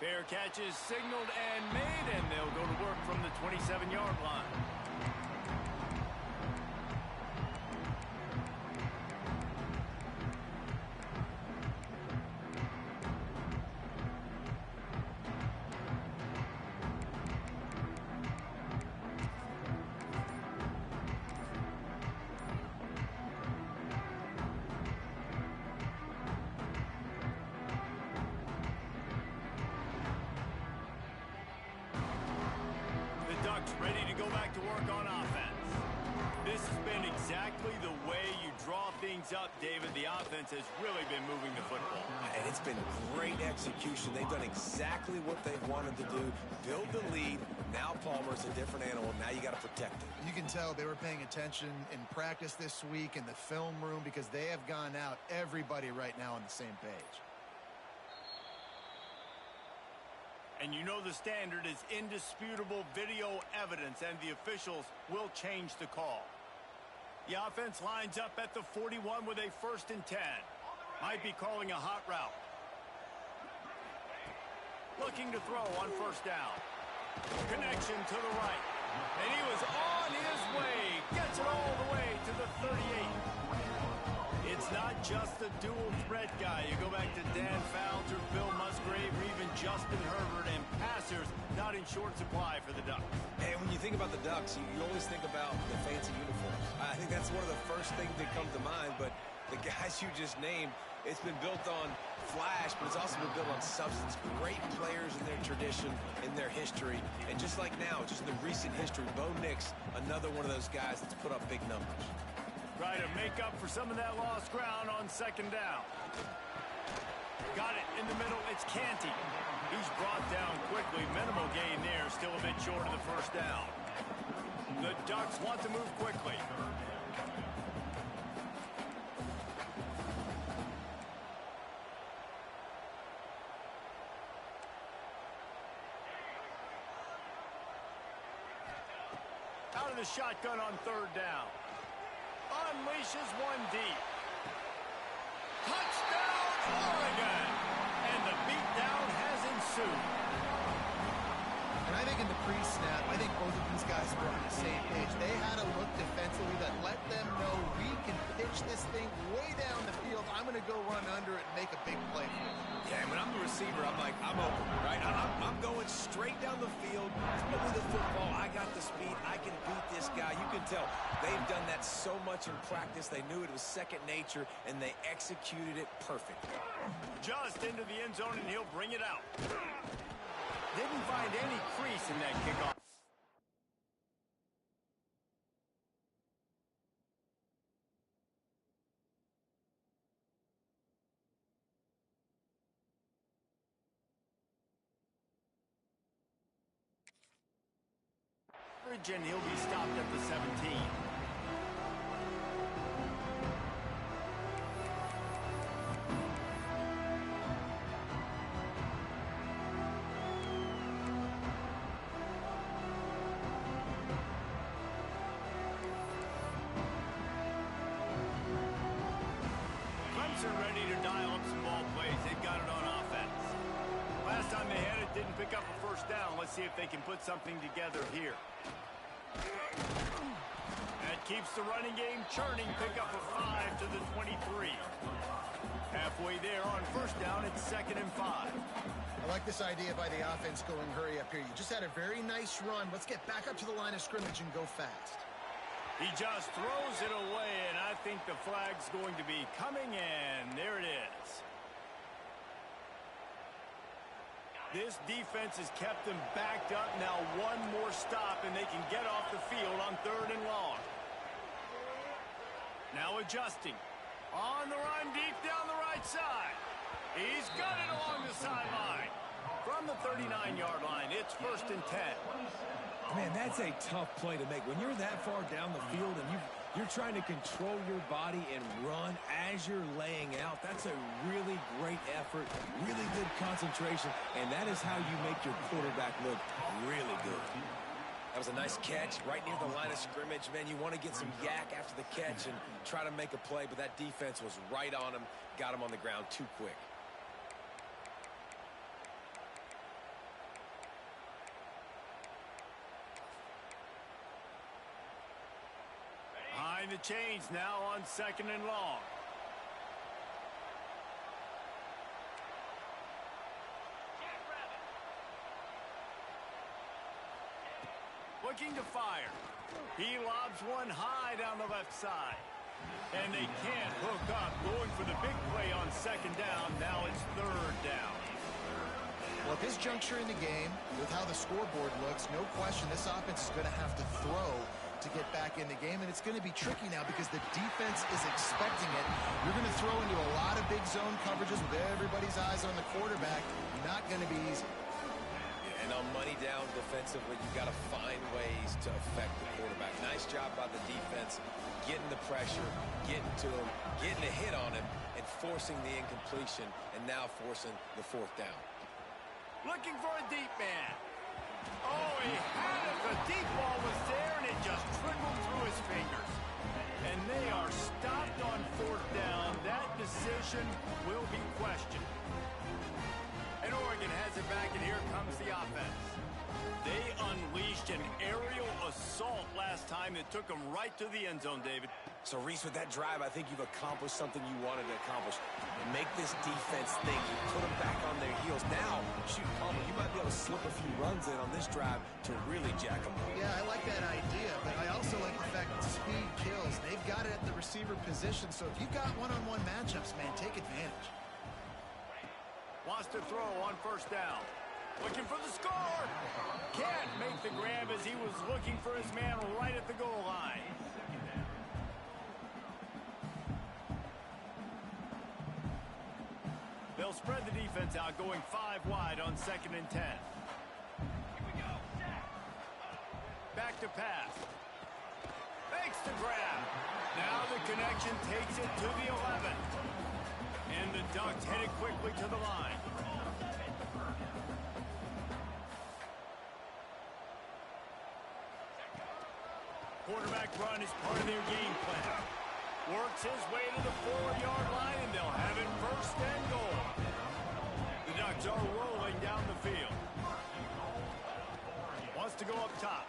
A: Fair catch is signaled and made, and they'll go to work from the 27-yard line. Ready to go back to work on offense. This has been exactly the way you draw things up, David. The offense has really been moving the football.
C: And it's been great execution. They've done exactly what they wanted to do. Build the lead. Now Palmer's a different animal. Now you got to protect him.
B: You can tell they were paying attention in practice this week in the film room because they have gone out, everybody right now on the same page.
A: And you know the standard is indisputable video evidence, and the officials will change the call. The offense lines up at the 41 with a 1st and 10. Might be calling a hot route. Looking to throw on 1st down. Connection to the right. And he was on his way. Gets it all the way to the 38. It's not just a dual threat guy. You go back to Dan Fouts or Bill Musgrave or even Justin Herbert, and passers not in short supply for the Ducks.
C: And when you think about the Ducks, you always think about the fancy uniforms. I think that's one of the first things that come to mind, but the guys you just named, it's been built on flash, but it's also been built on substance. Great players in their tradition, in their history, and just like now, just in the recent history, Bo Nix, another one of those guys that's put up big numbers.
A: Try to make up for some of that lost ground on 2nd down. Got it in the middle. It's Canty. He's brought down quickly. Minimal gain there. Still a bit short of the 1st down. The Ducks want to move quickly. Out of the shotgun on 3rd down. Unleashes one deep. Touchdown, Oregon! And the beatdown has ensued.
B: And I think in the pre-snap, I think both of these guys were on the same page. They had a look defensively that let them know we can pitch this thing way down the field. I'm going to go run under it and make a big play for it.
C: Yeah, and when I'm the receiver, I'm like, I'm open, right? I'm going straight down the field. Split with the football. I got the speed. I can beat this guy. You can tell they've done that so much in practice. They knew it was second nature, and they executed it perfectly.
A: Just into the end zone, and he'll bring it out. Didn't find any crease in that kickoff. And he'll be stopped at the 17. Clemson ready to dial up some ball plays. They've got it on offense. Last time they had it, didn't pick up a first down. Let's see if they can put something together here. That keeps the running game churning. Pick up a 5 to the 23. Halfway there on first down, it's 2nd and 5.
B: I like this idea by the offense going hurry up here. You just had a very nice run. Let's get back up to the line of scrimmage and go fast.
A: He just throws it away, and I think the flag's going to be coming, and there it is. This defense has kept them backed up. Now one more stop, and they can get off the field on 3rd and long. Now adjusting. On the run, deep down the right side. He's got it along the sideline. From the 39-yard line, it's 1st and 10.
C: Man, that's a tough play to make. When you're that far down the field and you're trying to control your body and run as you're laying out, that's a really great effort, really good concentration, and that is how you make your quarterback look really good. That was a nice catch right near the line of scrimmage. Man, you want to get some yak after the catch and try to make a play, but that defense was right on him, got him on the ground too quick.
A: Behind the chains now on 2nd and long. Looking to fire. He lobs one high down the left side. And they can't hook up. Going for the big play on 2nd down. Now it's 3rd down.
B: Well, at this juncture in the game, with how the scoreboard looks, no question this offense is going to have to throw to get back in the game, and it's going to be tricky now because the defense is expecting it. You're going to throw into a lot of big zone coverages with everybody's eyes on the quarterback. Not going to be easy.
C: And on money down defensively, you've got to find ways to affect the quarterback. Nice job by the defense, getting the pressure, getting to him, getting a hit on him, and forcing the incompletion, and now forcing the 4th down.
A: Looking for a deep man. Oh, he had it. The deep ball was there, and it just trickled through his fingers. And they are stopped on 4th down. That decision will be questioned. And Oregon has it back, and here comes the offense. They unleashed an aerial assault last time that took them right to the end zone, David.
C: So, Reese, with that drive, I think you've accomplished something you wanted to accomplish. Make this defense think. You put them back on their heels. Now, shoot, Palmer, you might be able to slip a few runs in on this drive to really jack them up.
B: Yeah, I like that idea, but I also like the fact that speed kills. They've got it at the receiver position, so if you've got one-on-one matchups, man, take advantage.
A: Wants to throw on 1st down. Looking for the score. Can't make the grab as he was looking for his man right at the goal line. They'll spread the defense out, going 5 wide on 2nd and 10.
E: Here we go. Sack.
A: Back to pass. Makes the grab. Now the connection takes it to the 11. And the Ducks headed quickly to the line. Quarterback run is part of their game plan. Works his way to the 4-yard line, and they'll have it first and goal. The Ducks are rolling down the field. Wants to go up top.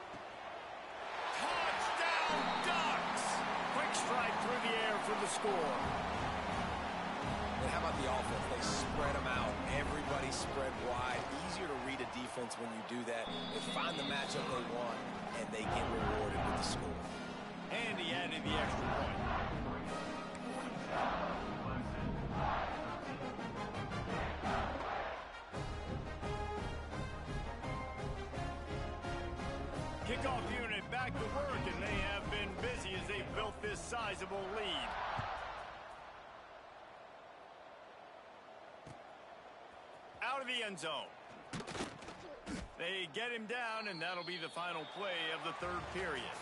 A: Touchdown, Ducks! Quick strike through the air for the score.
C: And how about the offense? They spread them out. Everybody spread wide. Easier to read a defense when you do that. They find the matchup they want, and they get rewarded with the score.
A: And he added the extra point. Kickoff unit back to work, and they have been busy as they've built this sizable lead. Out of the end zone. They get him down, and that'll be the final play of the third period.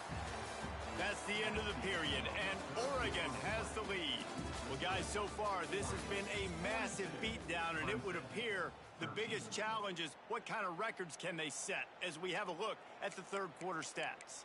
A: That's the end of the period, and Oregon has the lead. Well, guys, so far, this has been a massive beatdown, and it would appear the biggest challenge is what kind of records can they set as we have a look at the third quarter stats.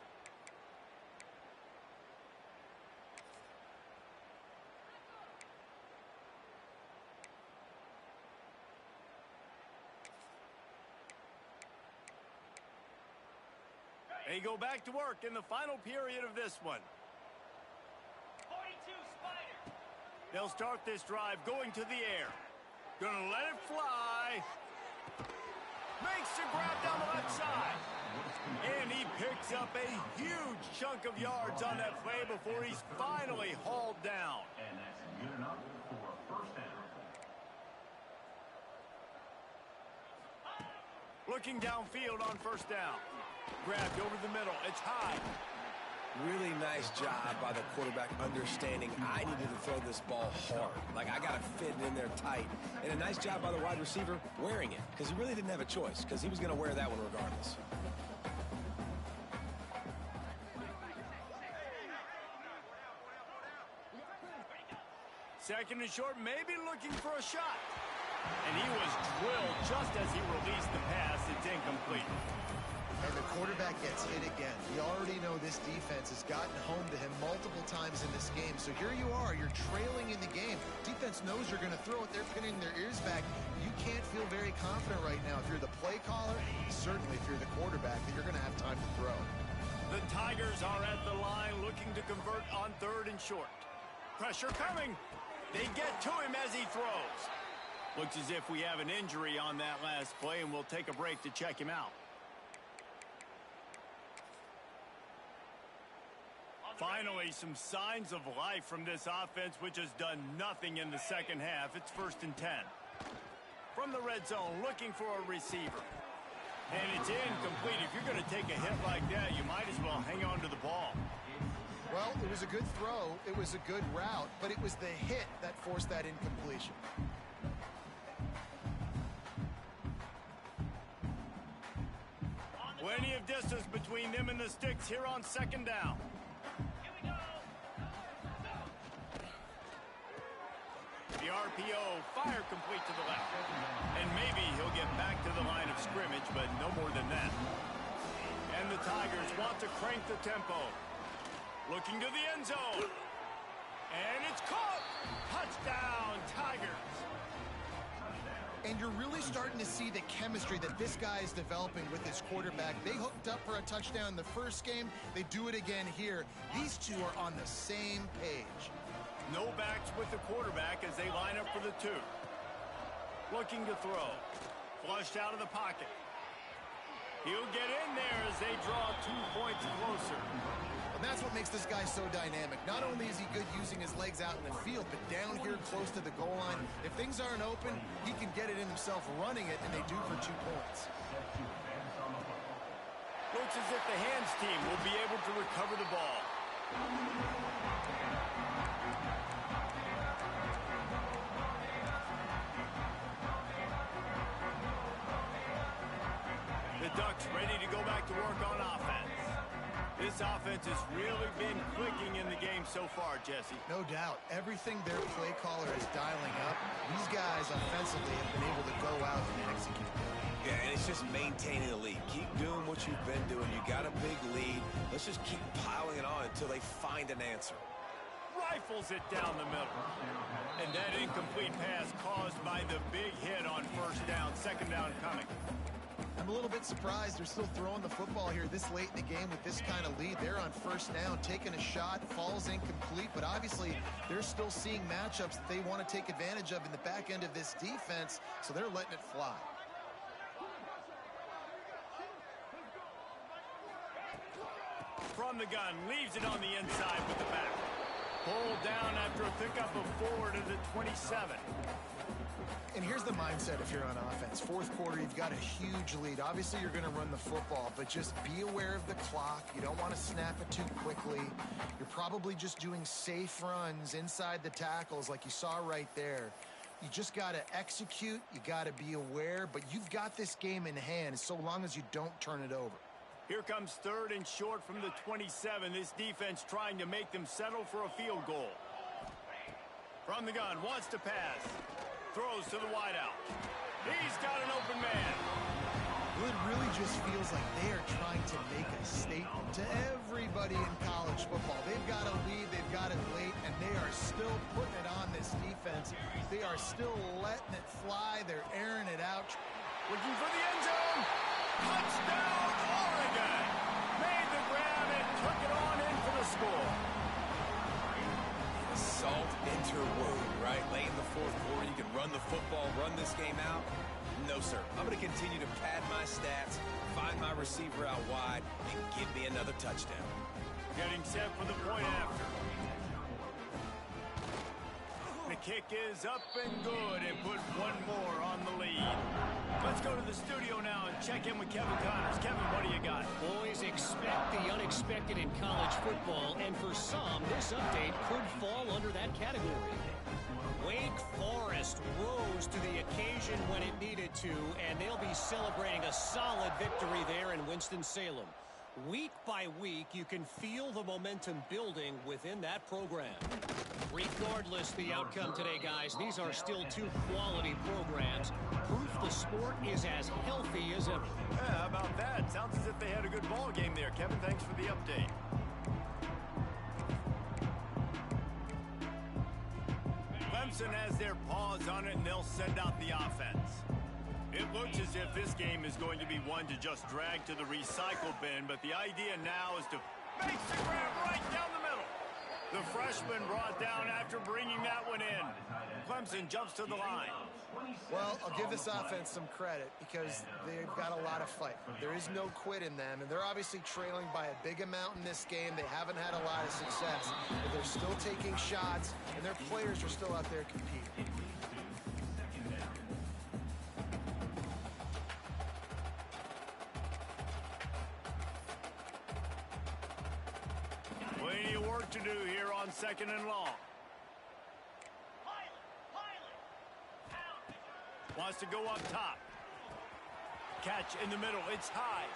A: They go back to work in the final period of this one.
E: 42 Spider.
A: They'll start this drive going to the air. Gonna let it fly. Makes the grab down the left side. And he picks up a huge chunk of yards on that play before he's finally hauled down.
F: And that's good enough for a first down.
A: Looking downfield on first down. Grabbed over the middle. It's high.
C: Really nice job by the quarterback understanding I needed to throw this ball hard. Like, I got to fit it in there tight. And a nice job by the wide receiver wearing it, because he really didn't have a choice, because he was going to wear that one regardless.
A: Second and short, maybe looking for a shot. And he was drilled just as he released the pass. It's incomplete.
B: And the quarterback gets hit again. You already know this defense has gotten home to him multiple times in this game. So here you are, you're trailing in the game. Defense knows you're going to throw it. They're pinning their ears back. You can't feel very confident right now if you're the play caller, certainly if you're the quarterback, that you're going to have time to throw.
A: The Tigers are at the line looking to convert on third and short. Pressure coming. They get to him as he throws. Looks as if we have an injury on that last play, and we'll take a break to check him out. Finally, some signs of life from this offense, which has done nothing in the second half. It's 1st and 10. From the red zone, looking for a receiver. And it's incomplete. If you're going to take a hit like that, you might as well hang on to the ball.
B: Well, it was a good throw. It was a good route, but it was the hit that forced that incompletion.
A: Plenty of distance between them and the sticks here on second down. The RPO, fire complete to the left. And maybe he'll get back to the line of scrimmage, but no more than that. And the Tigers want to crank the tempo. Looking to the end zone. And it's caught. Touchdown, Tigers.
B: And you're really starting to see the chemistry that this guy is developing with his quarterback. They hooked up for a touchdown in the first game. They do it again here. These two are on the same page.
A: No backs with the quarterback as they line up for the two. Looking to throw. Flushed out of the pocket. He'll get in there as they draw 2 points closer.
B: And that's what makes this guy so dynamic. Not only is he good using his legs out in the field, but down here close to the goal line, if things aren't open, he can get it in himself running it, and they do for 2 points.
A: Looks as if the hands team will be able to recover the ball. The Ducks ready to go back to work on offense. This offense has really been clicking in the game so far, Jesse.
B: No doubt. Everything their play caller is dialing up, these guys offensively have been able to go out and execute.
C: Yeah, and it's just maintaining the lead. Keep doing what you've been doing. You got a big lead. Let's just keep piling it on until they find an answer.
A: rifles it down the middle. And that incomplete pass caused by the big hit on first down, second down coming.
B: I'm a little bit surprised they're still throwing the football here this late in the game with this kind of lead. They're on first down, taking a shot, falls incomplete, but obviously they're still seeing matchups that they want to take advantage of in the back end of this defense, so they're letting it fly.
A: From the gun, leaves it on the inside with the back. Pulled down after a pickup of 4 to the 27.
B: And here's the mindset if you're on offense. Fourth quarter, you've got a huge lead. Obviously, you're going to run the football, but just be aware of the clock. You don't want to snap it too quickly. You're probably just doing safe runs inside the tackles like you saw right there. You just got to execute. You got to be aware, but you've got this game in hand so long as you don't turn it over.
A: Here comes third and short from the 27. This defense trying to make them settle for a field goal. From the gun, wants to pass. Throws to the wideout. He's got an open man.
B: Well, it really just feels like they are trying to make a statement to everybody in college football. They've got a lead, they've got it late, and they are still putting it on this defense. They are still letting it fly. They're airing it out.
A: Looking for the end zone. Touchdown, Oregon. Made the grab and took it on in for the score.
C: Salt interwoven, right? Late in the fourth quarter, you can run the football, run this game out. No, sir. I'm going to continue to pad my stats, find my receiver out wide, and give me another touchdown.
A: Getting set for the point after. The kick is up and good and put one more on the lead. Let's go to the studio now and check in with Kevin Connors. Kevin, what do you got?
D: Boys, expect the unexpected in college football, and for some, this update could fall under that category. Wake Forest rose to the occasion when it needed to, and they'll be celebrating a solid victory there in Winston-Salem. Week by week, you can feel the momentum building within that program. Regardless the outcome today, guys, these are still two quality programs. Proof the sport is as healthy as ever.
A: Yeah, how about that? Sounds as if they had a good ball game there. Kevin, thanks for the update. Clemson has their paws on it, and they'll send out the offense. It looks as if this game is going to be one to just drag to the recycle bin, but the idea now is to make the grab right down the middle. The freshman brought down after bringing that one in. Clemson jumps to the line.
B: Well, I'll give this offense some credit because they've got a lot of fight. There is no quit in them, and they're obviously trailing by a big amount in this game. They haven't had a lot of success, but they're still taking shots, and their players are still out there competing.
A: Plenty of work to do here on second and long. Wants to go up top. Catch in the middle. It's high.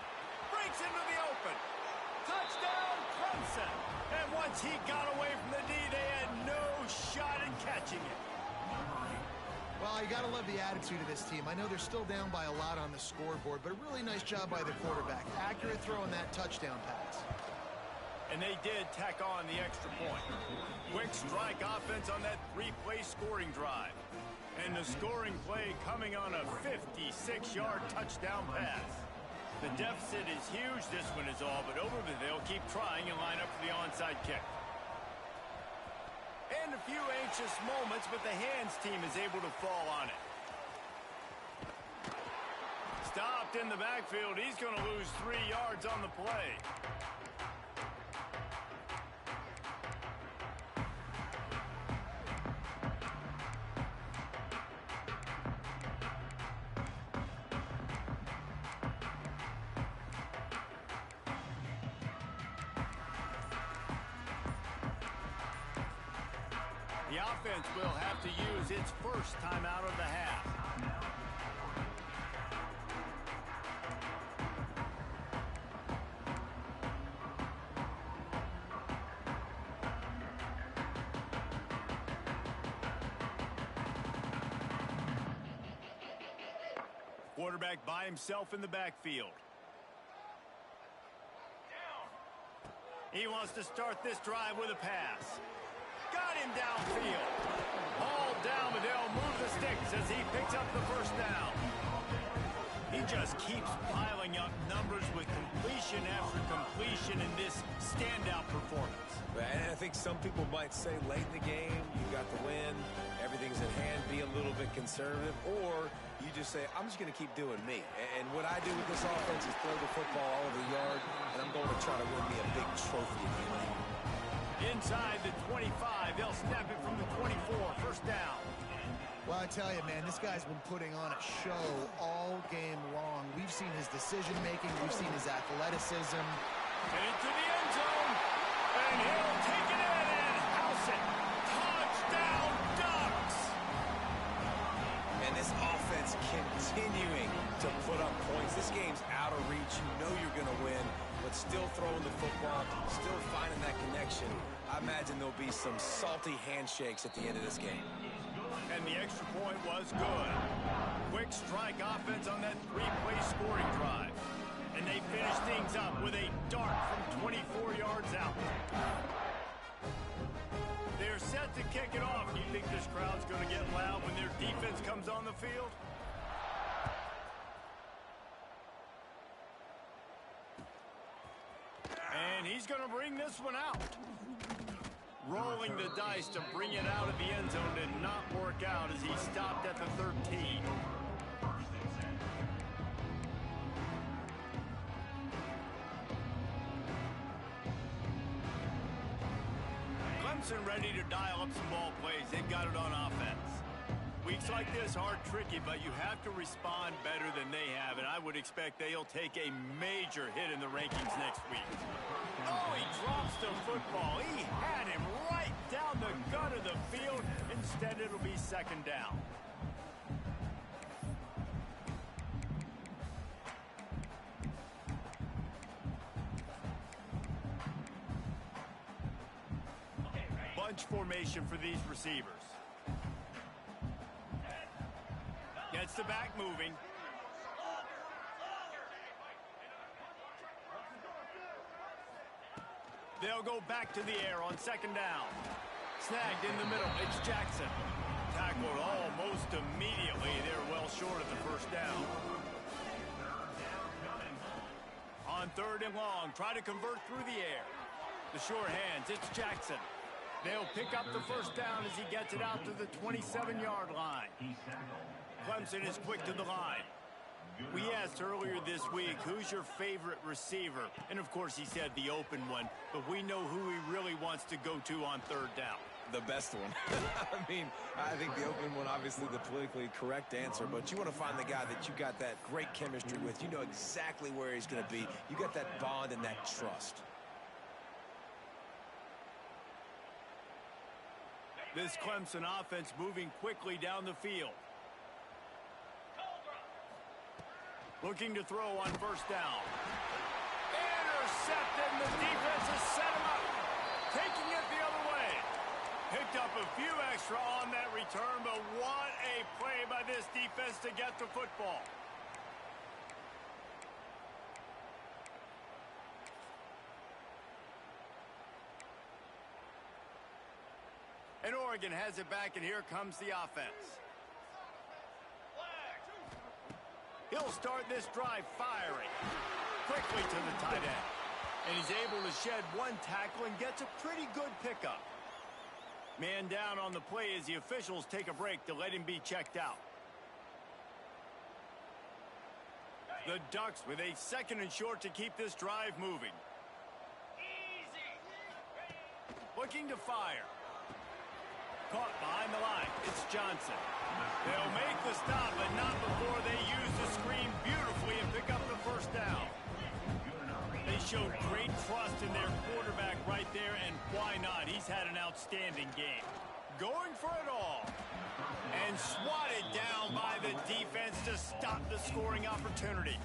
A: Breaks into the open. Touchdown, Clemson. And once he got away from the D, they had no shot at catching it.
B: Well, you got to love the attitude of this team. I know they're still down by a lot on the scoreboard, but a really nice job by the quarterback. Accurate throw on that touchdown pass.
A: And they did tack on the extra point. Quick strike offense on that three-play scoring drive. And the scoring play coming on a 56-yard touchdown pass. The deficit is huge. This one is all but over, but they'll keep trying and line up for the onside kick. And a few anxious moments, but the hands team is able to fall on it. Stopped in the backfield. He's going to lose 3 yards on the play. The offense will have to use its first timeout of the half. Quarterback by himself in the backfield. He wants to start this drive with a pass. got him downfield. Ball down, but they'll move the sticks as he picks up the first down. He just keeps piling up numbers with completion after completion in this standout performance.
C: And I think some people might say late in the game, you got the win, everything's at hand, be a little bit conservative, or you just say, I'm just going to keep doing me. And what I do with this offense is throw the football all over the yard, and I'm going to try to win me a big trophy at the end of the year.
A: Inside the 25, they'll snap it from the 24, first down.
B: Well, I tell you, man, this guy's been putting on a show all game long. We've seen his decision-making. We've seen his athleticism.
A: And into the end zone. And he'll take it in and house it. Touchdown, Ducks!
C: And this offense continuing to put up points. This game's out of reach. You know you're going to win, but still throwing the football, still finding that connection. I imagine there'll be some salty handshakes at the end of this game.
A: And the extra point was good. Quick strike offense on that three-play scoring drive. And they finish things up with a dart from 24 yards out. They're set to kick it off. Do you think this crowd's going to get loud when their defense comes on the field? And he's going to bring this one out. Rolling the dice to bring it out of the end zone did not work out as he stopped at the 13. Clemson ready to dial up some ball plays. They've got it on offense. Weeks like this are tricky, but you have to respond better than they have, and I would expect they'll take a major hit in the rankings next week. Oh, he drops the football. He had him right down the gut of the field. Instead, it'll be second down. Bunch formation for these receivers. Gets the back moving. They'll go back to the air on second down. Snagged in the middle. It's Jackson. Tackled almost immediately. They're well short of the first down. On third and long, try to convert through the air. The sure hands, it's Jackson. They'll pick up the first down as he gets it out to the 27-yard line. Clemson is quick to the line. We asked earlier this week, who's your favorite receiver? And, of course, he said the open one, but we know who he really wants to go to on third down.
C: The best one. I mean, I think the open one, obviously the politically correct answer, but you want to find the guy that you got that great chemistry with. You know exactly where he's going to be. You got that bond and that trust.
A: This Clemson offense moving quickly down the field. Looking to throw on first down. Intercepted, and the defense has set him up. Taking it the other way. Picked up a few extra on that return, but what a play by this defense to get the football. And Oregon has it back, and here comes the offense. He'll start this drive firing. Quickly to the tight end. And he's able to shed one tackle and gets a pretty good pickup. Man down on the play as the officials take a break to let him be checked out. The Ducks with a second and short to keep this drive moving. Looking to fire. Caught behind the line. It's Johnson. They'll make the stop, but not before they use the screen beautifully and pick up the first down. They showed great trust in their quarterback right there, and why not? He's had an outstanding game. Going for it all. And swatted down by the defense to stop the scoring opportunity.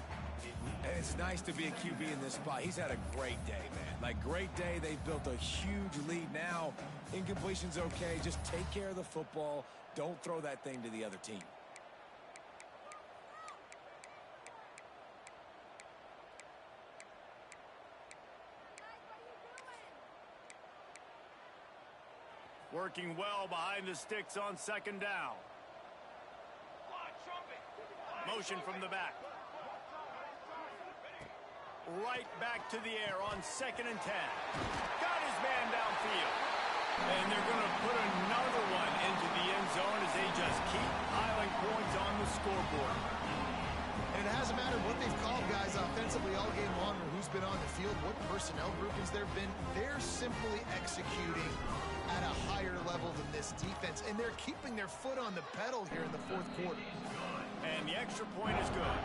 C: And it's nice to be a QB in this spot. He's had a great day, man. Like, great day. They've built a huge lead now. Incompletion's okay. Just take care of the football. Don't throw that thing to the other team.
A: Working well behind the sticks on second down. Motion from the back. Right back to the air on 2nd and 10. Got his man downfield. And they're going to put another one into the end zone as they just keep piling points on the scoreboard.
B: And it hasn't mattered what they've called guys offensively all game long or who's been on the field, what personnel groupings there have been. They're simply executing at a higher level than this defense, and they're keeping their foot on the pedal here in the fourth quarter.
A: And the extra point is good.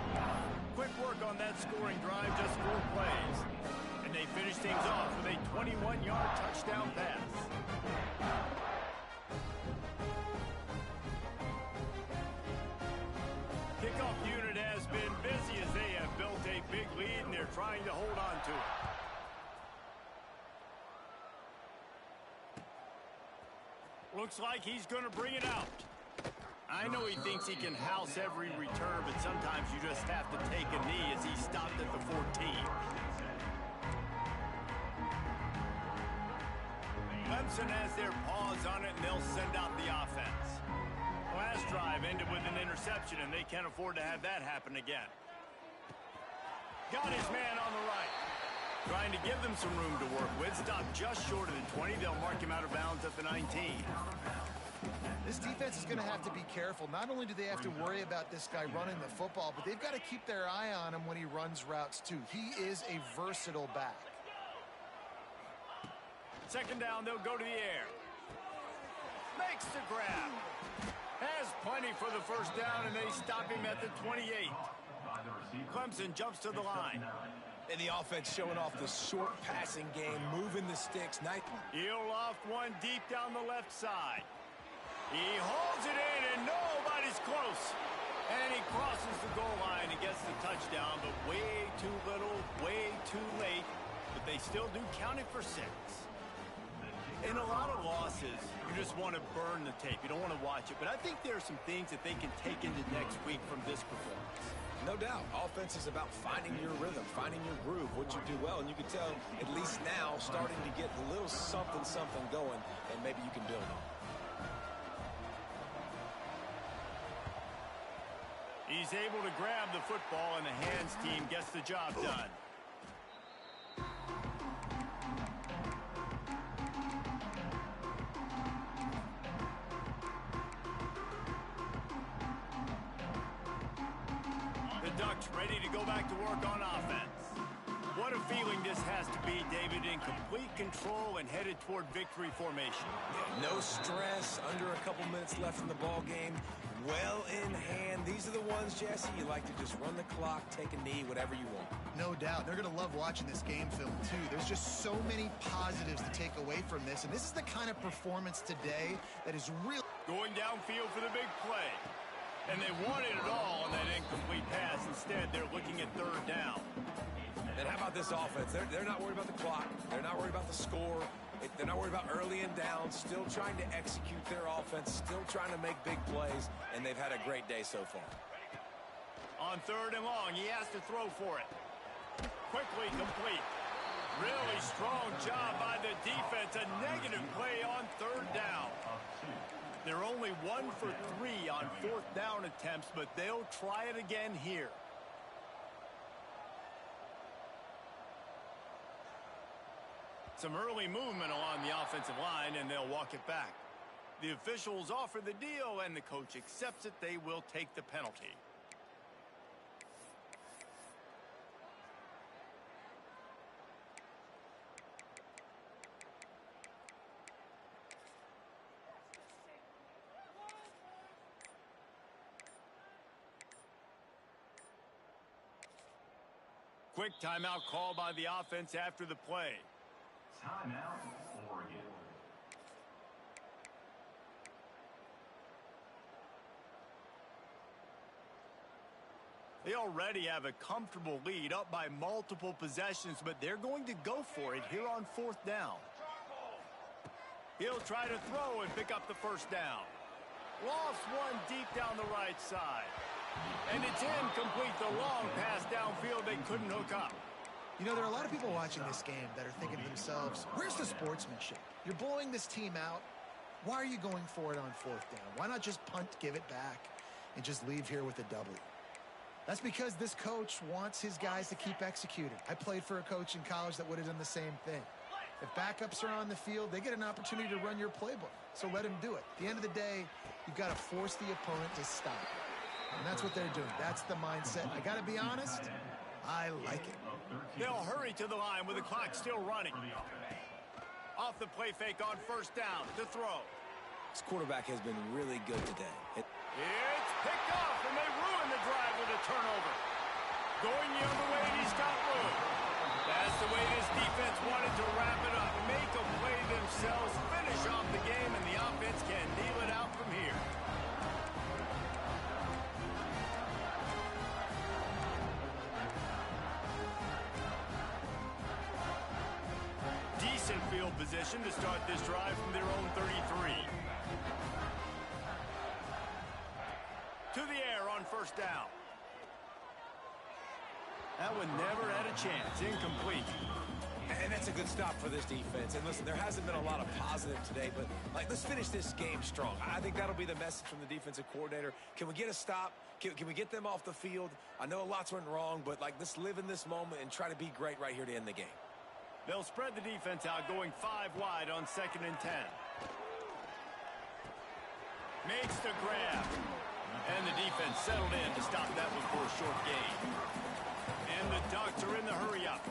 A: Quick work on that scoring drive, just 4 plays. And they finish things off with a 21-yard touchdown pass. Kickoff unit has been busy as they have built a big lead, and they're trying to hold on to it. Looks like he's going to bring it out. I know he thinks he can house every return, but sometimes you just have to take a knee as he stopped at the 14. Clemson has their paws on it, and they'll send out the offense. Last drive ended with an interception, and they can't afford to have that happen again. Got his man on the right. Trying to give them some room to work with. Stopped just short of the 20. They'll mark him out of bounds at the 19.
B: This defense is going to have to be careful. Not only do they have to worry about this guy running the football, but they've got to keep their eye on him when he runs routes too. He is a versatile back.
A: Second down, they'll go to the air. Makes the grab. Has plenty for the first down, and they stop him at the 28. Clemson jumps to the line.
C: And the offense showing off the short passing game, moving the sticks. Nice.
A: He'll loft one deep down the left side. He holds it in, and nobody's close. And he crosses the goal line and gets the touchdown, but way too little, way too late. But they still do count it for 6. In a lot of losses, you just want to burn the tape. You don't want to watch it. But I think there are some things that they can take into next week from this performance.
C: No doubt. Offense is about finding your rhythm, finding your groove, what you do well. And you can tell, at least now, starting to get a little something going, and maybe you can build on.
A: He's able to grab the football, and the hands team gets the job done. The Ducks ready to go back to work on offense. What a feeling this has to be, David, in complete control and headed toward victory formation.
C: Yeah, no stress, under a couple minutes left in the ball game. Well in hand. These are the ones, Jesse, you like to just run the clock, take a knee, whatever you want.
B: No doubt. They're going to love watching this game film, too. There's just so many positives to take away from this, and this is the kind of performance today that is really...
A: Going downfield for the big play. And they wanted it all on that incomplete pass. Instead, they're looking at 3rd down.
C: And how about this offense? They're not worried about the clock. They're not worried about the score. They're not worried about early and down. Still trying to execute their offense. Still trying to make big plays. And they've had a great day so far.
A: On 3rd and long, he has to throw for it. Quickly complete. Really strong job by the defense. A negative play on 3rd down. They're only 1 for 3 on 4th down attempts, but they'll try it again here. Some early movement along the offensive line, and they'll walk it back. The officials offer the deal, and the coach accepts it. They will take the penalty. Quick timeout call by the offense after the play.
F: Timeout, Oregon.
A: They already have a comfortable lead, up by multiple possessions, but they're going to go for it here on 4th down. He'll try to throw and pick up the first down. Lofts one deep down the right side. And it's incomplete. The long pass downfield, they couldn't hook up.
B: You know, there are a lot of people watching this game that are thinking to themselves, where's the sportsmanship? You're blowing this team out. Why are you going for it on 4th down? Why not just punt, give it back, and just leave here with a W? That's because this coach wants his guys to keep executing. I played for a coach in college that would have done the same thing. If backups are on the field, they get an opportunity to run your playbook. So let him do it. At the end of the day, you've got to force the opponent to stop. And that's what they're doing. That's the mindset. I got to be honest, I like it.
A: They'll hurry to the line with the clock still running. Off the play fake on 1st down to throw.
C: This quarterback has been really good today.
A: It's picked off, and they ruin the drive with a turnover. Going the other way, and he's got room. That's the way this defense wanted to wrap it up. Make a play themselves, finish off the game, and the offense can kneel it out from here. Decent field position to start this drive from their own 33. To the air on 1st down. That one never had a chance. Incomplete.
C: And that's a good stop for this defense. And listen, there hasn't been a lot of positive today, but let's finish this game strong. I think that'll be the message from the defensive coordinator. Can we get a stop? Can we get them off the field? I know lots went wrong, but let's live in this moment and try to be great right here to end the game.
A: They'll spread the defense out, going 5 wide on 2nd and 10. Makes the grab. And the defense settled in to stop that one for a short gain. And the Ducks are in the hurry-up.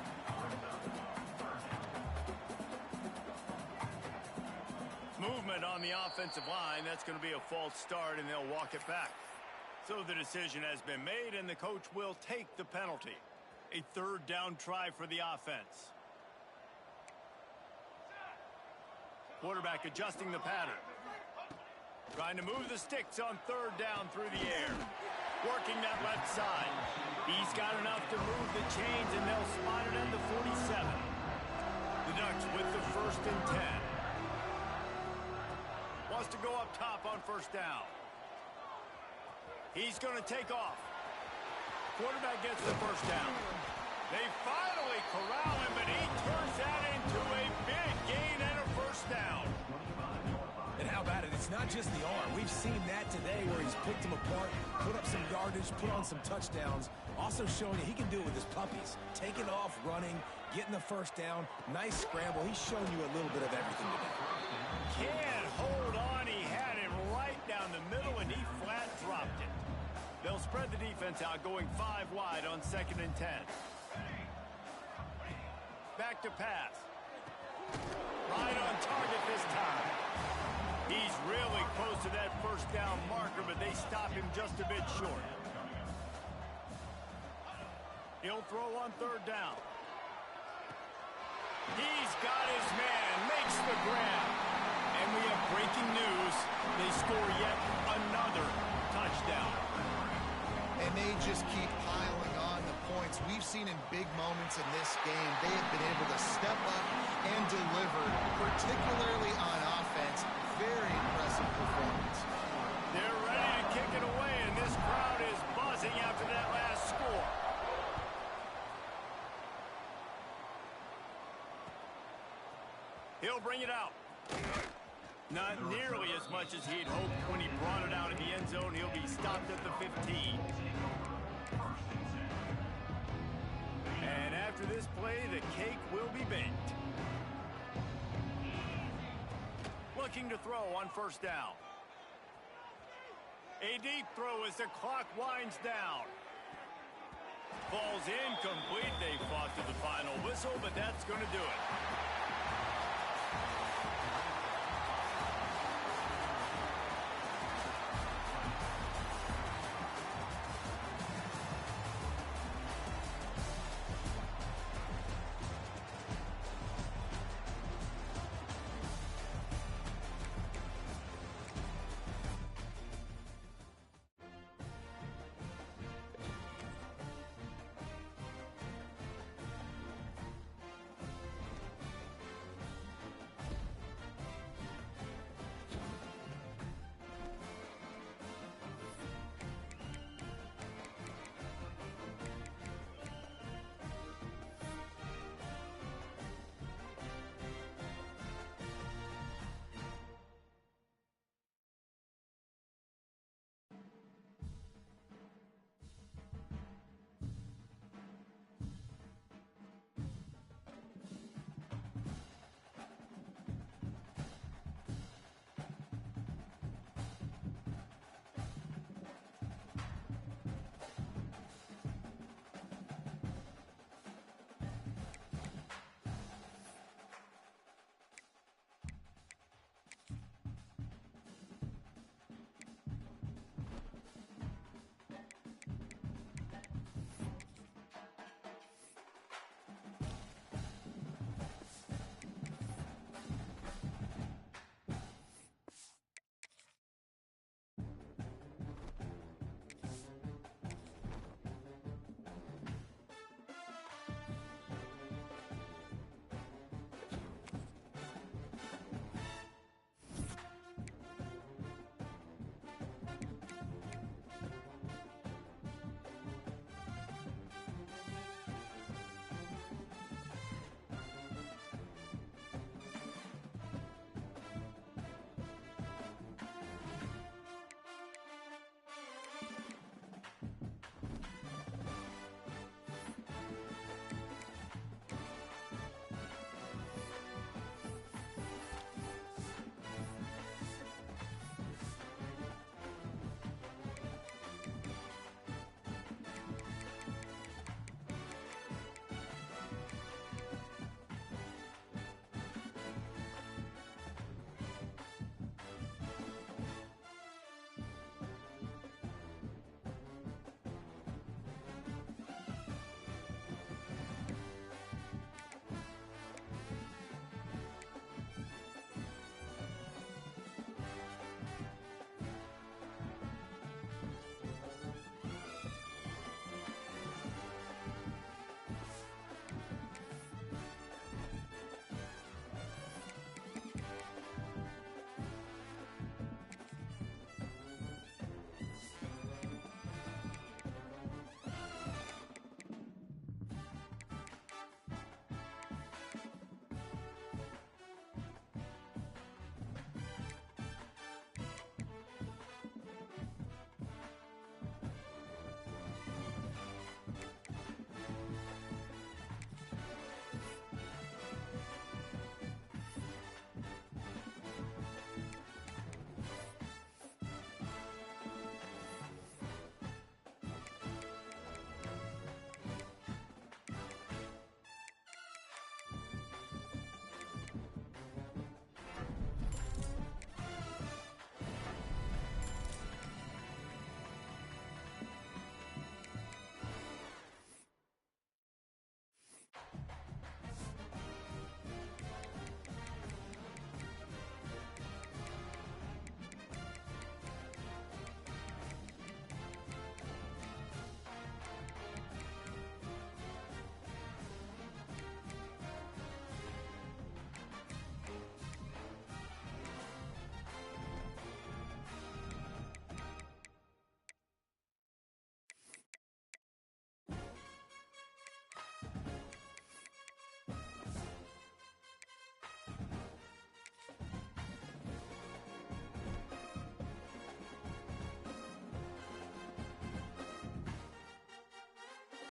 A: Movement on the offensive line. That's going to be a false start, and they'll walk it back. So the decision has been made, and the coach will take the penalty. A 3rd down try for the offense. Quarterback adjusting the pattern. Trying to move the sticks on 3rd down through the air. Working that left side. He's got enough to move the chains, and they'll spot it at the 47. The Ducks with the 1st and 10. Wants to go up top on 1st down. He's going to take off. Quarterback gets the 1st down. They finally corral him, but he turns that into a big gain and a 1st down.
C: And how about it? It's not just the arm. We've seen that today where he's picked them apart, put up some yardage, put on some touchdowns. Also showing you he can do it with his puppies. Taking off, running, getting the 1st down. Nice scramble. He's shown you a little bit of everything today.
A: Can't hold on. He had it right down the middle, and he flat dropped it. They'll spread the defense out, going 5 wide on 2nd and 10. Back to pass. Right on target this time. He's really close to that 1st down marker, but they stop him just a bit short. He'll throw on 3rd down. He's got his man, makes the grab. And we have breaking news. They score yet another touchdown.
B: And they just keep piling on the points. We've seen in big moments in this game, they have been able to step up and deliver, particularly on offense. Very impressive performance.
A: They're ready to kick it away, and this crowd is buzzing after that last score. He'll bring it out. Not nearly as much as he'd hoped when he brought it out in the end zone. He'll be stopped at the 15. And after this play, the cake will be baked. Looking to throw on 1st down. A deep throw as the clock winds down. Falls incomplete. They fought to the final whistle, but that's going to do it.